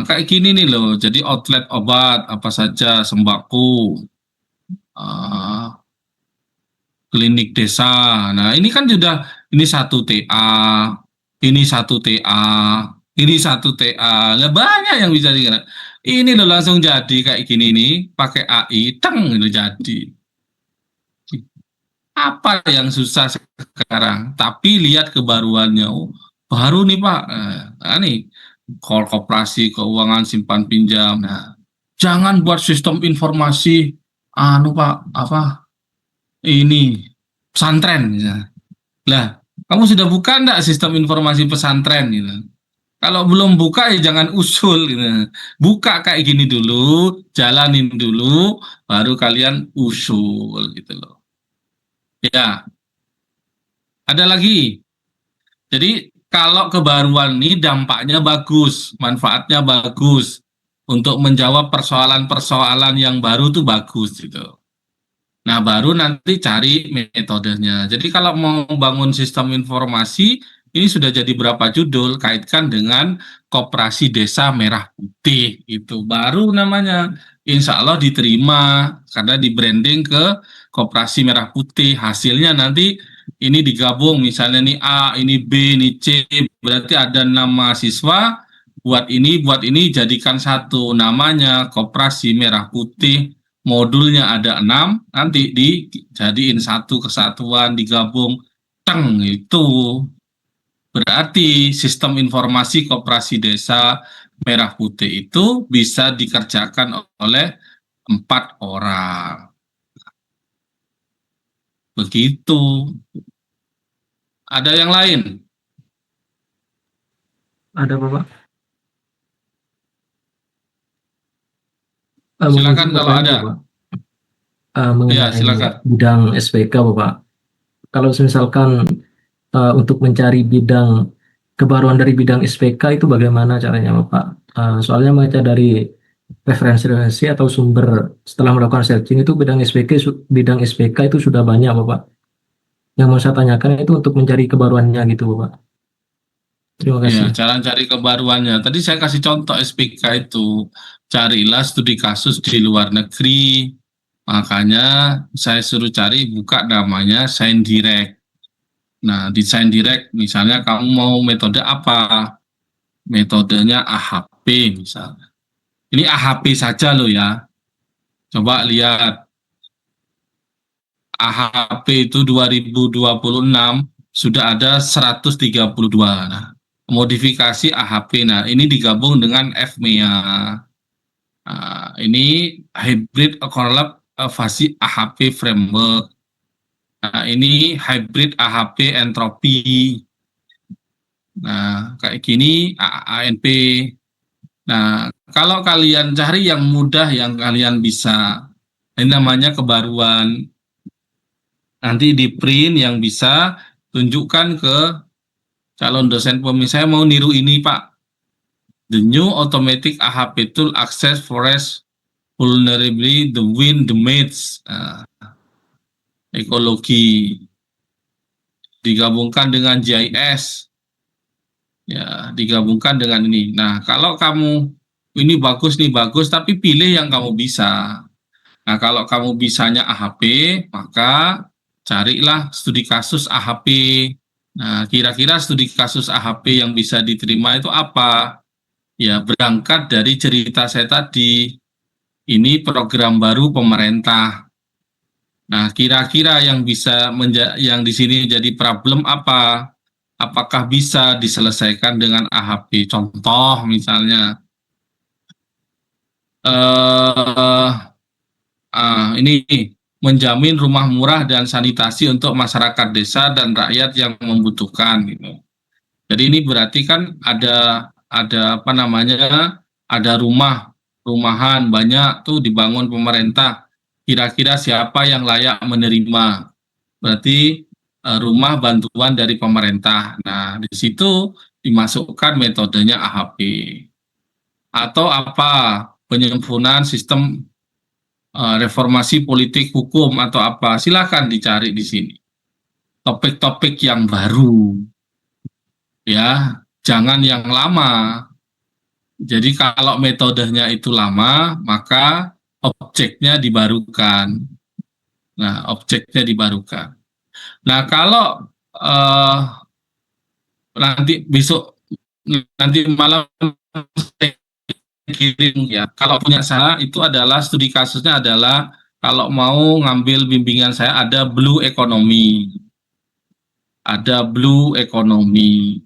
kayak gini nih loh. Jadi outlet obat apa saja, sembako, ah, klinik desa. Nah, ini kan sudah ini satu TA, ini satu TA, ini satu TA. Lah banyak yang bisa dikira. Ini loh langsung jadi kayak gini nih, pakai AI, teng itu jadi. Apa yang susah sekarang? Tapi lihat kebaruannya. Oh, baru nih Pak. Nah, nih. koperasi keuangan simpan pinjam. Nah, jangan buat sistem informasi Pak, apa ini pesantren ya. Lah, kamu sudah buka enggak sistem informasi pesantren gitu? Kalau belum buka ya jangan usul gitu. Buka kayak gini dulu, jalanin dulu, baru kalian usul gitu loh. Ya, ada lagi. Jadi kalau kebaruan ini dampaknya bagus, manfaatnya bagus untuk menjawab persoalan-persoalan yang baru tuh bagus gitu. Nah, baru nanti cari metodenya. Jadi kalau mau bangun sistem informasi, ini sudah jadi berapa judul, kaitkan dengan Koperasi Desa Merah Putih. Itu baru namanya. Insya Allah diterima, karena di branding ke Koperasi Merah Putih. Hasilnya nanti ini digabung, misalnya nih A, ini B, ini C, berarti ada 6 mahasiswa, buat ini jadikan satu, namanya Koperasi Merah Putih. Modulnya ada 6, nanti dijadiin satu kesatuan, digabung, teng itu. Berarti sistem informasi Koperasi Desa Merah Putih itu bisa dikerjakan oleh 4 orang. Begitu. Ada yang lain? Ada Bapak? Mungkin Silakan saya kalau bertanya ada. Bapak, Ya, mengenai silakan. bidang SPK Bapak. Kalau misalkan untuk mencari bidang kebaruan dari bidang SPK itu bagaimana caranya Bapak? Soalnya baca dari referensi-referensi atau sumber setelah melakukan searching itu bidang SPK itu sudah banyak Bapak. Yang mau saya tanyakan itu untuk mencari kebaruannya gitu Bapak. Terima Ya, kasih. cara cari kebaruannya. Tadi saya kasih contoh SPK itu. Carilah studi kasus di luar negeri. Makanya saya suruh cari, buka namanya ScienDirect. Nah, di ScienDirect misalnya kamu mau metode apa? Metodenya AHP misalnya. Ini AHP saja loh ya. Coba lihat, AHP itu 2026 sudah ada 132. Nah, modifikasi AHP. Nah, ini digabung dengan FMEA. Ini hybrid correlate fasi AHP framework. Nah, ini hybrid AHP entropi. Nah, kayak gini ANP. Nah, kalau kalian cari yang mudah yang kalian bisa, ini namanya kebaruan. Nanti di print yang bisa tunjukkan ke calon dosen pemilih, saya mau niru ini Pak. The new automatic AHP tool access forest vulnerability, the wind, the mates, ekologi, digabungkan dengan GIS, ya digabungkan dengan ini. Nah, kalau kamu ini bagus nih bagus, tapi pilih yang kamu bisa. Nah, kalau kamu bisanya AHP, maka carilah studi kasus AHP. Nah, kira-kira studi kasus AHP yang bisa diterima itu apa? Ya, berangkat dari cerita saya tadi. Ini program baru pemerintah. Nah, kira-kira yang yang di sini jadi problem apa? Apakah bisa diselesaikan dengan AHP? Contoh misalnya, eh, ini menjamin rumah murah dan sanitasi untuk masyarakat desa dan rakyat yang membutuhkan gitu. Jadi ini berarti kan ada apa namanya? Ada rumahan banyak tuh dibangun pemerintah. Kira-kira siapa yang layak menerima? Berarti rumah bantuan dari pemerintah. Nah, di situ dimasukkan metodenya AHP. Atau apa? Penyempurnaan sistem reformasi politik hukum atau apa? Silakan dicari di sini. Topik-topik yang baru, ya, jangan yang lama. Jadi kalau metodenya itu lama, maka objeknya dibarukan. Nah, objeknya dibarukan. Nah, kalau eh, nanti malam saya kirim ya. Kalau punya saya itu adalah studi kasusnya adalah kalau mau ngambil bimbingan saya ada Blue Economy, ada Blue Economy,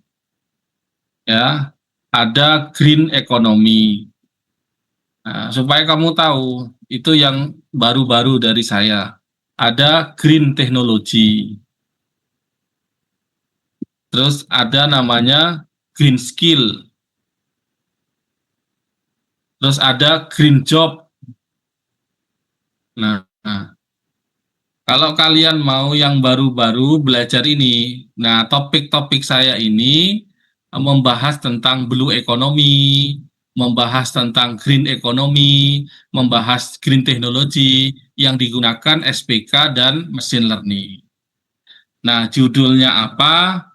ya. ada green economy. Nah, supaya kamu tahu, itu yang baru-baru dari saya. Ada green technology, terus ada namanya green skill, terus ada green job. Nah, kalau kalian mau yang baru-baru belajar ini, nah topik-topik saya ini membahas tentang blue economy, membahas tentang green economy, membahas green technology yang digunakan SPK dan machine learning. Nah, judulnya apa?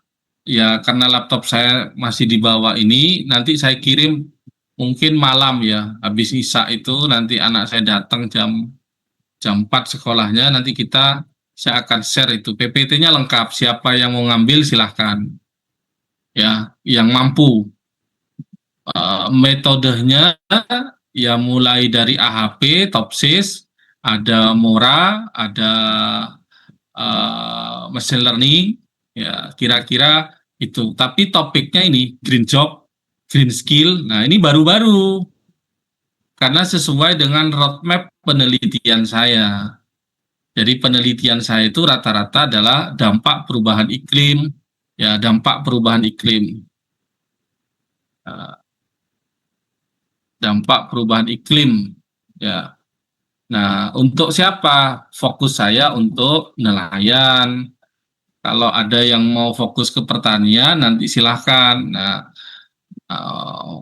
Ya, karena laptop saya masih di bawah ini, nanti saya kirim mungkin malam ya, habis Isya itu nanti anak saya datang jam jam 4 sekolahnya, nanti saya akan share itu. PPT-nya lengkap, siapa yang mau ngambil silahkan. Ya, yang mampu. Metodenya ya mulai dari AHP, TOPSIS, ada Mora, ada machine learning, ya kira-kira itu. Tapi topiknya ini green job, green skill. Nah, ini baru-baru karena sesuai dengan roadmap penelitian saya. Jadi penelitian saya itu rata-rata adalah dampak perubahan iklim, ya dampak perubahan iklim, Eh, dampak perubahan iklim, ya. Nah, untuk siapa? Fokus saya untuk nelayan. Kalau ada yang mau fokus ke pertanian, nanti silahkan. Nah, eh,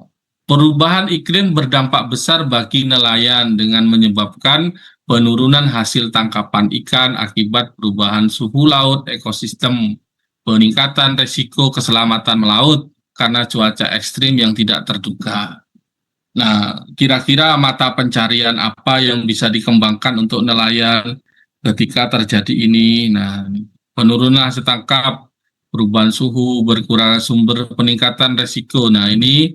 perubahan iklim berdampak besar bagi nelayan dengan menyebabkan penurunan hasil tangkapan ikan akibat perubahan suhu laut, ekosistem, peningkatan resiko keselamatan melaut karena cuaca ekstrim yang tidak terduga. Nah, kira-kira mata pencarian apa yang bisa dikembangkan untuk nelayan ketika terjadi ini? Nah, penurunan hasil tangkap, perubahan suhu, berkurang sumber peningkatan resiko. Nah ini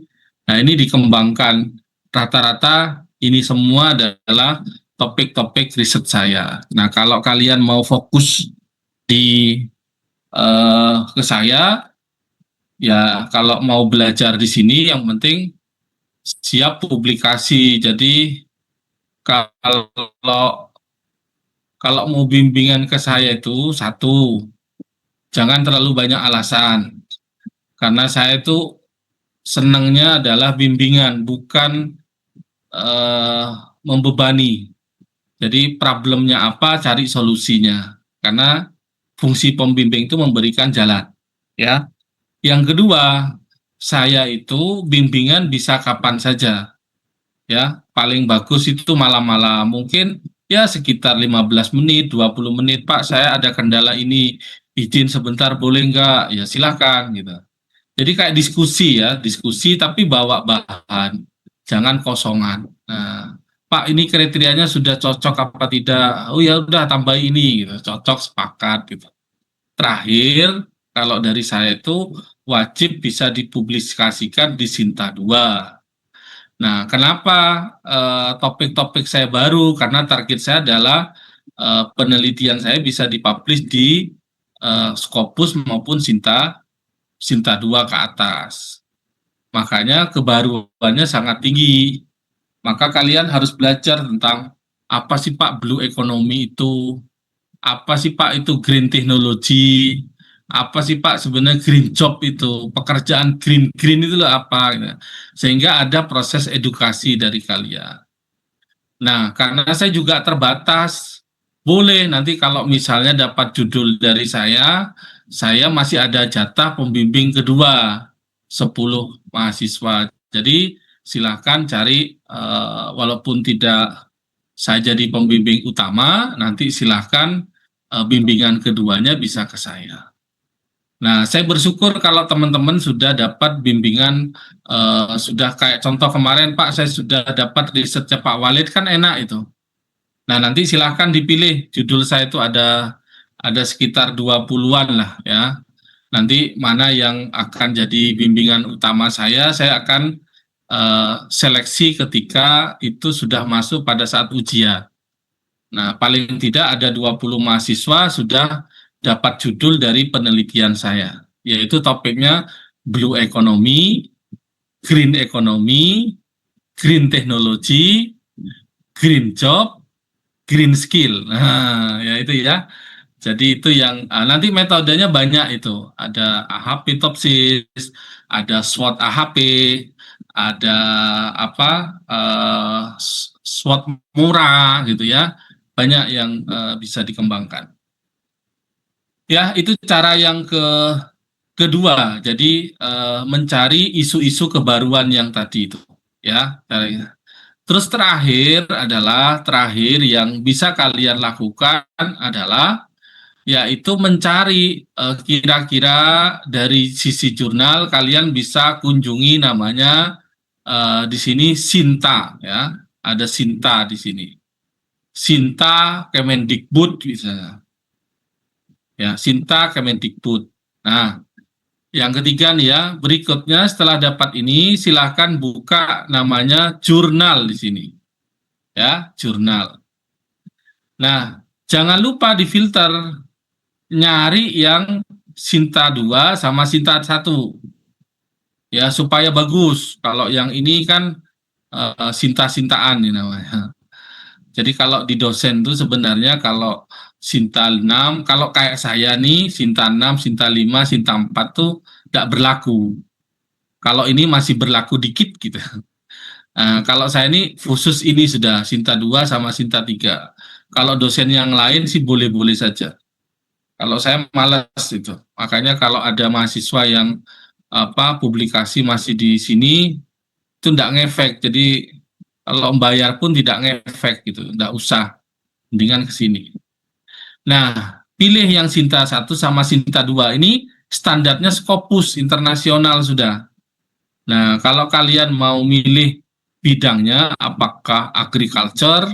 dikembangkan. Rata-rata ini semua adalah topik-topik riset saya. Nah, kalau kalian mau fokus di ke saya, ya kalau mau belajar di sini, yang penting siap publikasi. Jadi kalau kalau mau bimbingan ke saya itu satu, jangan terlalu banyak alasan. Karena saya itu senangnya adalah bimbingan, bukan eh, membebani. Jadi problemnya apa, cari solusinya. Karena fungsi pembimbing itu memberikan jalan. Ya. Yang kedua, saya itu bimbingan bisa kapan saja. Ya, paling bagus itu malam-malam. Mungkin ya sekitar 15 menit, 20 menit, Pak, saya ada kendala ini, izin sebentar boleh nggak? Ya silahkan gitu. Jadi kayak diskusi ya, diskusi tapi bawa bahan, jangan kosongan. Nah, Pak, ini kriterianya sudah cocok apa tidak? Oh ya udah tambah ini gitu, cocok sepakat gitu. Terakhir, kalau dari saya itu wajib bisa dipublikasikan di Sinta 2. Nah, kenapa topik-topik saya baru? Karena target saya adalah penelitian saya bisa dipublish di Scopus maupun Sinta 2 ke atas. Makanya kebaruannya sangat tinggi. Maka kalian harus belajar tentang apa sih Pak Blue Economy itu, apa sih Pak itu Green Technology, apa sih Pak sebenarnya Green Job itu, pekerjaan green itu loh apa, gitu. Sehingga ada proses edukasi dari kalian. Nah, karena saya juga terbatas, boleh nanti kalau misalnya dapat judul dari saya masih ada jatah pembimbing kedua, 10 mahasiswa. Jadi silahkan cari, walaupun tidak saya jadi pembimbing utama, nanti silahkan bimbingan keduanya bisa ke saya. Nah, saya bersyukur kalau teman-teman sudah dapat bimbingan, sudah kayak contoh kemarin Pak, saya sudah dapat risetnya Pak Walid, kan enak itu. Nah, nanti silahkan dipilih, judul saya itu ada sekitar 20-an lah ya. Nanti mana yang akan jadi bimbingan utama saya akan seleksi ketika itu sudah masuk pada saat ujian. Nah, paling tidak ada 20 mahasiswa sudah dapat judul dari penelitian saya, yaitu topiknya Blue Economy, green economy, green technology, green job, green skill. Nah, ya itu ya. Jadi itu yang nanti metodenya banyak itu. Ada AHP Topsis, ada SWOT AHP, ada apa SWOT murah gitu ya. Banyak yang bisa dikembangkan. Ya, itu cara yang kedua. Jadi mencari isu-isu kebaruan yang tadi itu ya. Terus terakhir yang bisa kalian lakukan adalah yaitu mencari kira-kira dari sisi jurnal kalian bisa kunjungi namanya di sini Sinta ya. Ada Sinta di sini. Sinta Kemendikbud misalnya. Ya, Sinta Kemendikbud. Nah, yang ketiga nih ya, berikutnya setelah dapat ini silahkan buka namanya jurnal di sini. Ya, jurnal. Nah, jangan lupa difilter, nyari yang Sinta 2 sama Sinta 1. Ya, supaya bagus. Kalau yang ini kan Sinta-Sintaan nih namanya. Jadi kalau di dosen tuh sebenarnya kalau Sinta 6, kalau kayak saya nih Sinta 6, Sinta 5, Sinta 4 tuh tidak berlaku. Kalau ini masih berlaku dikit gitu. Kalau saya ini khusus ini sudah Sinta 2 sama Sinta 3. Kalau dosen yang lain sih boleh-boleh saja. Kalau saya malas itu. Makanya kalau ada mahasiswa yang publikasi masih di sini itu tidak ngefek. Jadi kalau membayar pun tidak ngefek gitu, tidak usah. Mendingan ke sini. Nah, pilih yang Sinta 1 sama Sinta 2 ini standarnya Scopus internasional sudah. Nah, kalau kalian mau milih bidangnya apakah agriculture,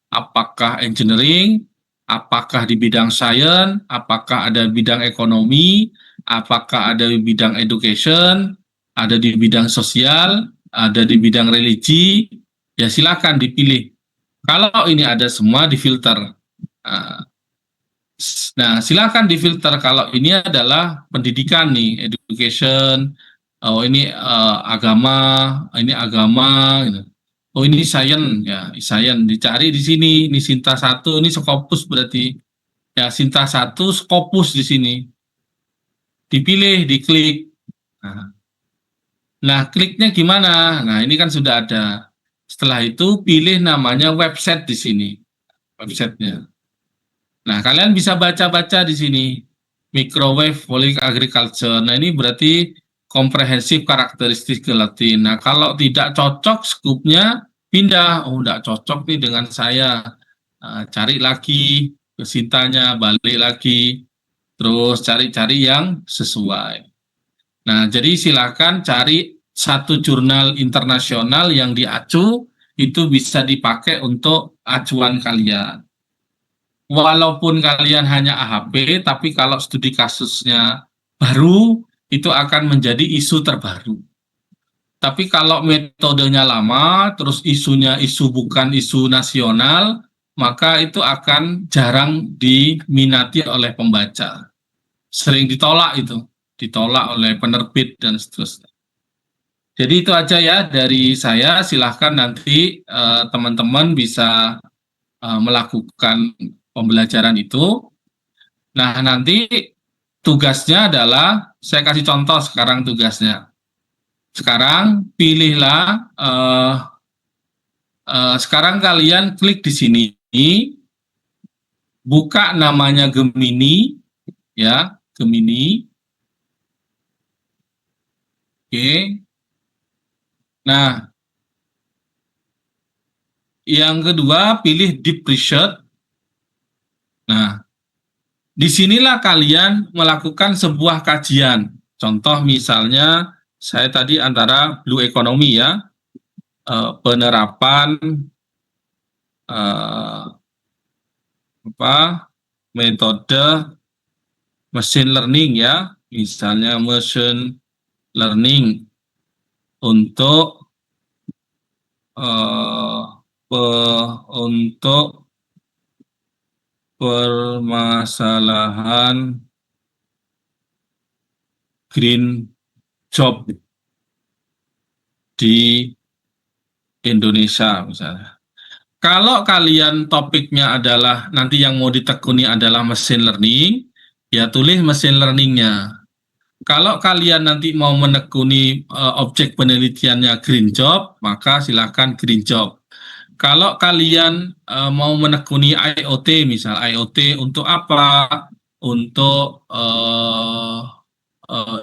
apakah engineering, apakah di bidang science, apakah ada bidang ekonomi, apakah ada di bidang education, ada di bidang sosial, ada di bidang religi, ya silakan dipilih. Kalau ini ada semua difilter. Nah, silakan difilter kalau ini adalah pendidikan nih, education, oh ini agama, gitu. Oh ini science ya, science dicari di sini, ini Sinta 1, ini Scopus berarti. Ya, Sinta 1 Scopus di sini. Dipilih, diklik. Nah, kliknya gimana? Nah, ini kan sudah ada. Setelah itu pilih namanya website di sini. Websitenya. Nah, kalian bisa baca-baca di sini. Microwave Politic Agriculture. Nah, ini berarti komprehensif karakteristik gelatin. Nah, kalau tidak cocok skupnya, pindah. Oh, tidak cocok nih dengan saya. Cari lagi ke Sintanya, balik lagi. Terus cari-cari yang sesuai. Nah, jadi silakan cari satu jurnal internasional yang diacu, itu bisa dipakai untuk acuan kalian. Walaupun kalian hanya AHP, tapi kalau studi kasusnya baru, itu akan menjadi isu terbaru. Tapi kalau metodenya lama, terus isunya isu bukan isu nasional, maka itu akan jarang diminati oleh pembaca. Sering ditolak itu, ditolak oleh penerbit dan seterusnya. Jadi itu aja ya dari saya, silahkan nanti teman-teman bisa melakukan pembelajaran itu. Nah, nanti tugasnya adalah, saya kasih contoh sekarang tugasnya. Sekarang pilihlah, sekarang kalian klik di sini, buka namanya Gemini, ya, Gemini. Oke. Nah, yang kedua pilih Deep Research. Nah, disinilah kalian melakukan sebuah kajian. Contoh misalnya, saya tadi antara Blue Economy ya, penerapan metode machine learning ya, misalnya machine learning untuk permasalahan green job. di Indonesia misalnya. Kalau kalian topiknya adalah nanti yang mau ditekuni adalah machine learning, ya tulis machine learningnya. Kalau kalian nanti mau menekuni objek penelitiannya green job, maka silakan green job. Kalau kalian mau menekuni IoT, misal IoT untuk apa? Untuk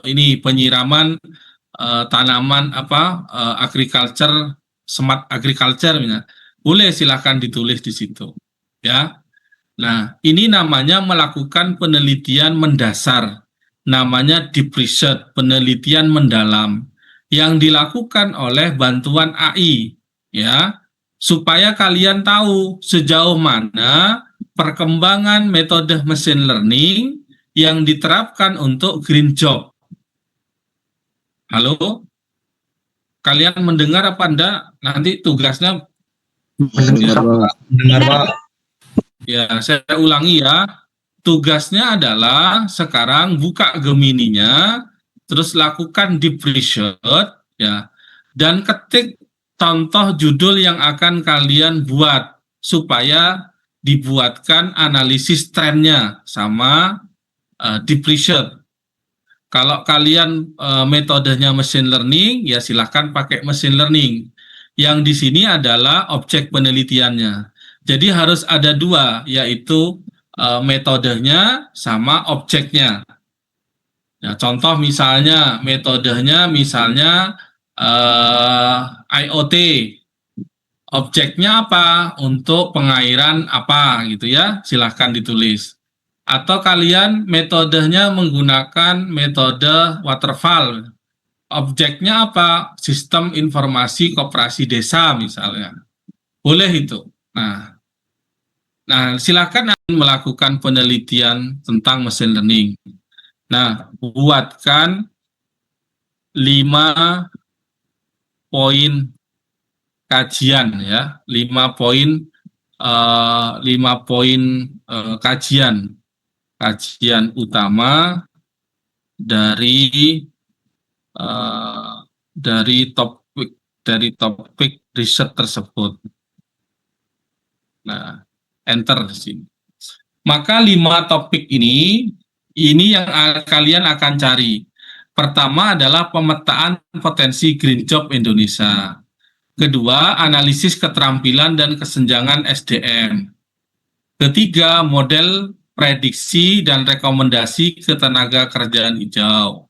ini penyiraman tanaman apa agriculture, smart agriculture, misalnya. Boleh silahkan ditulis di situ, ya. Nah, ini namanya melakukan penelitian mendasar, namanya deep research, penelitian mendalam, yang dilakukan oleh bantuan AI, ya, supaya kalian tahu sejauh mana perkembangan metode machine learning yang diterapkan untuk green job. Halo, kalian mendengar apa enggak? Nanti tugasnya Mendengar, Pak. ya, saya ulangi ya. Tugasnya adalah sekarang buka Gemininya, terus lakukan deep research, ya, dan ketik contoh judul yang akan kalian buat supaya dibuatkan analisis trennya sama deep research. Kalau kalian metodenya machine learning, ya silahkan pakai machine learning. Yang di sini adalah objek penelitiannya. Jadi harus ada dua, yaitu metodenya sama objeknya. Ya, contoh misalnya metodenya misalnya IoT, objeknya apa untuk pengairan apa gitu ya, silahkan ditulis. Atau kalian metodenya menggunakan metode waterfall, objeknya apa, sistem informasi koperasi desa misalnya, boleh itu. Nah, silakan melakukan penelitian tentang machine learning. Nah, buatkan 5 poin kajian ya, 5 poin kajian utama dari topik riset tersebut. Nah, enter di sini. Maka 5 topik ini yang kalian akan cari. Pertama adalah pemetaan potensi green job Indonesia. Kedua, analisis keterampilan dan kesenjangan SDM. Ketiga, model prediksi dan rekomendasi ketenaga kerjaan hijau.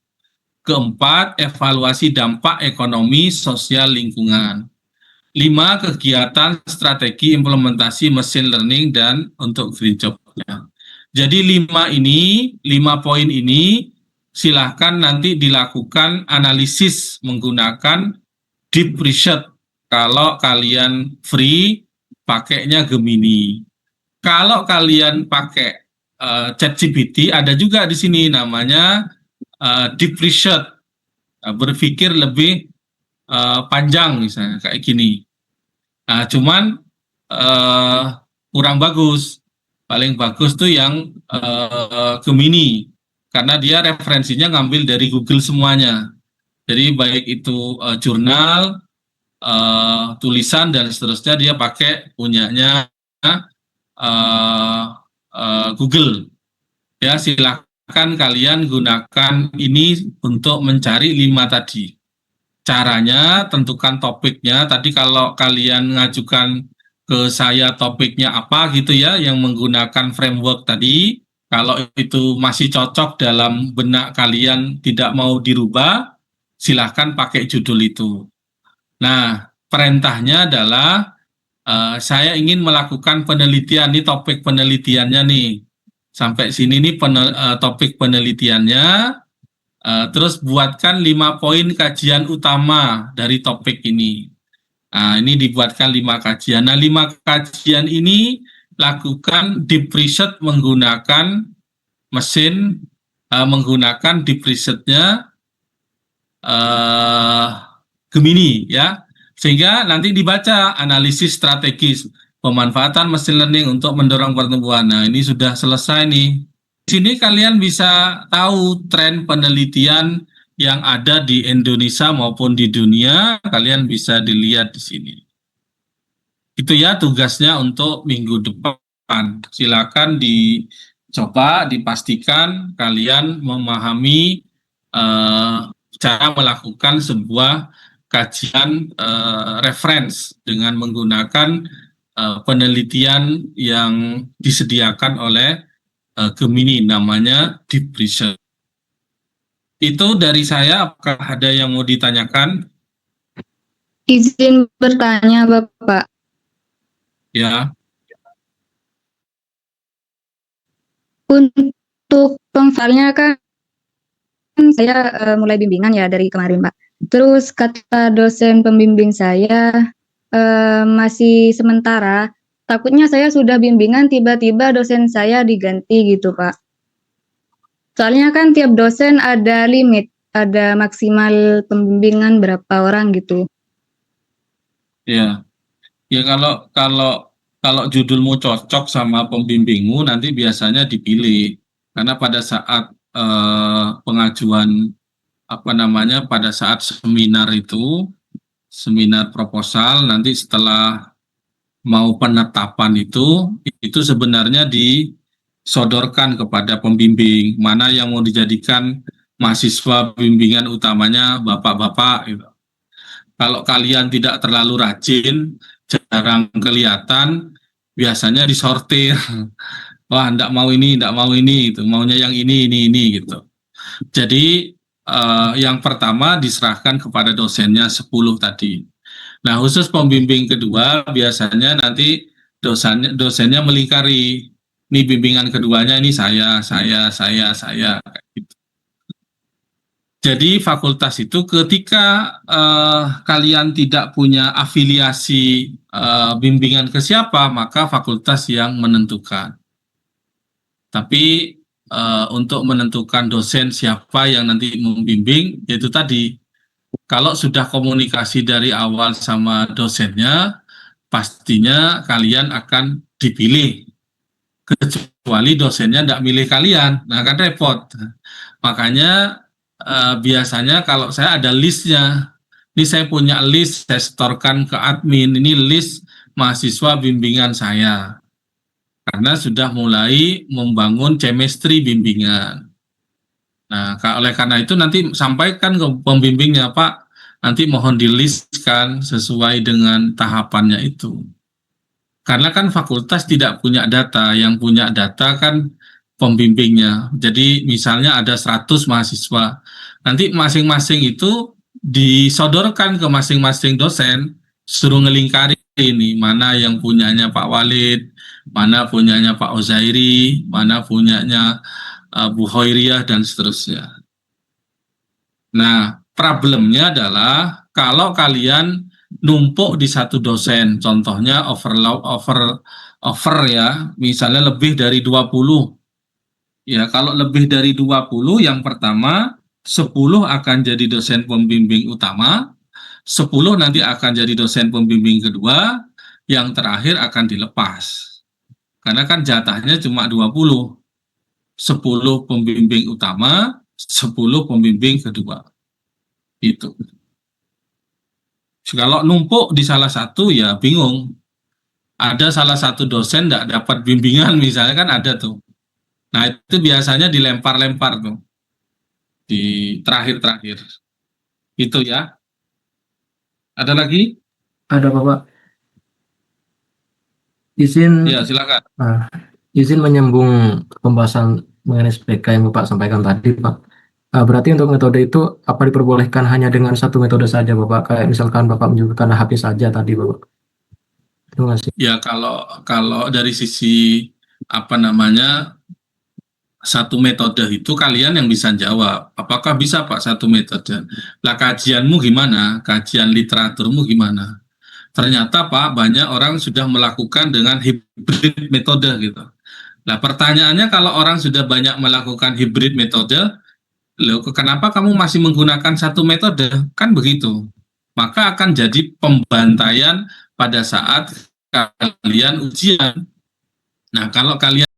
Keempat, evaluasi dampak ekonomi, sosial, lingkungan. 5, kegiatan strategi implementasi machine learning dan untuk green job-nya. Jadi 5 poin ini silahkan nanti dilakukan analisis menggunakan deep research. Kalau kalian free, pakainya Gemini. Kalau kalian pakai ChatGPT, ada juga di sini namanya deep research, berpikir lebih panjang misalnya kayak gini. Nah, cuman kurang bagus. Paling bagus tuh yang Gemini, karena dia referensinya ngambil dari Google semuanya. Jadi baik itu jurnal, tulisan dan seterusnya dia pakai punyanya Google. Ya, silakan kalian gunakan ini untuk mencari 5 tadi. Caranya tentukan topiknya. Tadi kalau kalian ngajukan ke saya topiknya apa gitu ya, yang menggunakan framework tadi, kalau itu masih cocok dalam benak kalian, tidak mau dirubah, silahkan pakai judul itu. Nah, perintahnya adalah saya ingin melakukan penelitian, ini topik penelitiannya nih. Sampai sini nih topik penelitiannya. Terus buatkan 5 poin kajian utama dari topik ini. Nah, ini dibuatkan 5 kajian. Nah, 5 kajian ini lakukan deep research menggunakan mesin, menggunakan deep research-nya Gemini ya. Sehingga nanti dibaca analisis strategis pemanfaatan machine learning untuk mendorong pertumbuhan. Nah, ini sudah selesai nih. Di sini kalian bisa tahu tren penelitian yang ada di Indonesia maupun di dunia, kalian bisa dilihat di sini. Itu ya tugasnya untuk minggu depan. Silakan dicoba, dipastikan kalian memahami cara melakukan sebuah kajian reference dengan menggunakan penelitian yang disediakan oleh Gemini, namanya Deep Research. Itu dari saya, apakah ada yang mau ditanyakan? Izin bertanya, Bapak. Ya, Untuk pengfilnya kan saya mulai bimbingan ya dari kemarin, Pak. Terus kata dosen pembimbing saya masih sementara. Takutnya saya sudah bimbingan tiba-tiba dosen saya diganti gitu, Pak. Soalnya kan tiap dosen ada limit, ada maksimal pembimbingan berapa orang gitu. ya. Ya kalau judulmu cocok sama pembimbingmu nanti biasanya dipilih karena pada saat pengajuan apa namanya pada saat seminar itu seminar proposal nanti setelah mau penetapan itu sebenarnya disodorkan kepada pembimbing mana yang mau dijadikan mahasiswa bimbingan utamanya bapak-bapak gitu. Kalau kalian tidak terlalu rajin, jarang kelihatan, biasanya disortir. Wah, enggak mau ini, gitu. Maunya yang ini, gitu. Jadi, yang pertama diserahkan kepada dosennya 10 tadi. Nah, khusus pembimbing kedua, biasanya nanti dosennya melingkari. Ini bimbingan keduanya, ini saya. Gitu. Jadi fakultas itu ketika kalian tidak punya afiliasi bimbingan ke siapa, maka fakultas yang menentukan. Tapi untuk menentukan dosen siapa yang nanti membimbing, yaitu tadi, kalau sudah komunikasi dari awal sama dosennya, pastinya kalian akan dipilih. Kecuali dosennya tidak milih kalian, nah kan repot. Makanya biasanya kalau saya ada listnya, ini saya punya list, saya setorkan ke admin, ini list mahasiswa bimbingan saya. Karena sudah mulai membangun chemistry bimbingan. Nah, oleh karena itu nanti sampaikan ke pembimbingnya, Pak, nanti mohon di-listkan sesuai dengan tahapannya itu. Karena kan fakultas tidak punya data, yang punya data kan pembimbingnya. Jadi misalnya ada 100 mahasiswa, nanti masing-masing itu disodorkan ke masing-masing dosen, suruh ngelingkari ini, mana yang punyanya Pak Walid, mana punyanya Pak Ozairi, mana punyanya Bu Hoiriah, dan seterusnya. Nah, problemnya adalah kalau kalian numpuk di satu dosen, contohnya over ya, misalnya lebih dari 20. Ya, kalau lebih dari 20, yang pertama 10 akan jadi dosen pembimbing utama, 10 nanti akan jadi dosen pembimbing kedua, yang terakhir akan dilepas. Karena kan jatahnya cuma 20. 10 pembimbing utama, 10 pembimbing kedua. Itu. Kalau numpuk di salah satu ya bingung. Ada salah satu dosen tidak dapat bimbingan misalnya kan ada tuh. Nah itu biasanya dilempar-lempar tuh di terakhir-terakhir. Itu ya. Ada lagi? Ada Bapak. Izin Ya silakan. izin menyambung pembahasan mengenai SPK yang Bapak sampaikan tadi, Pak. Berarti untuk metode itu apa diperbolehkan hanya dengan satu metode saja, Bapak? Kayak misalkan Bapak menyebutkan HP saja tadi, Bapak. Terima kasih. Ya kalau dari sisi apa namanya satu metode itu kalian yang bisa jawab. Apakah bisa Pak satu metode? Lah kajianmu gimana? Kajian literaturmu gimana? Ternyata Pak banyak orang sudah melakukan dengan hybrid metode gitu. Nah pertanyaannya kalau orang sudah banyak melakukan hybrid metode, loh kenapa kamu masih menggunakan satu metode? Kan begitu. Maka akan jadi pembantaian pada saat kalian ujian. Nah kalau kalian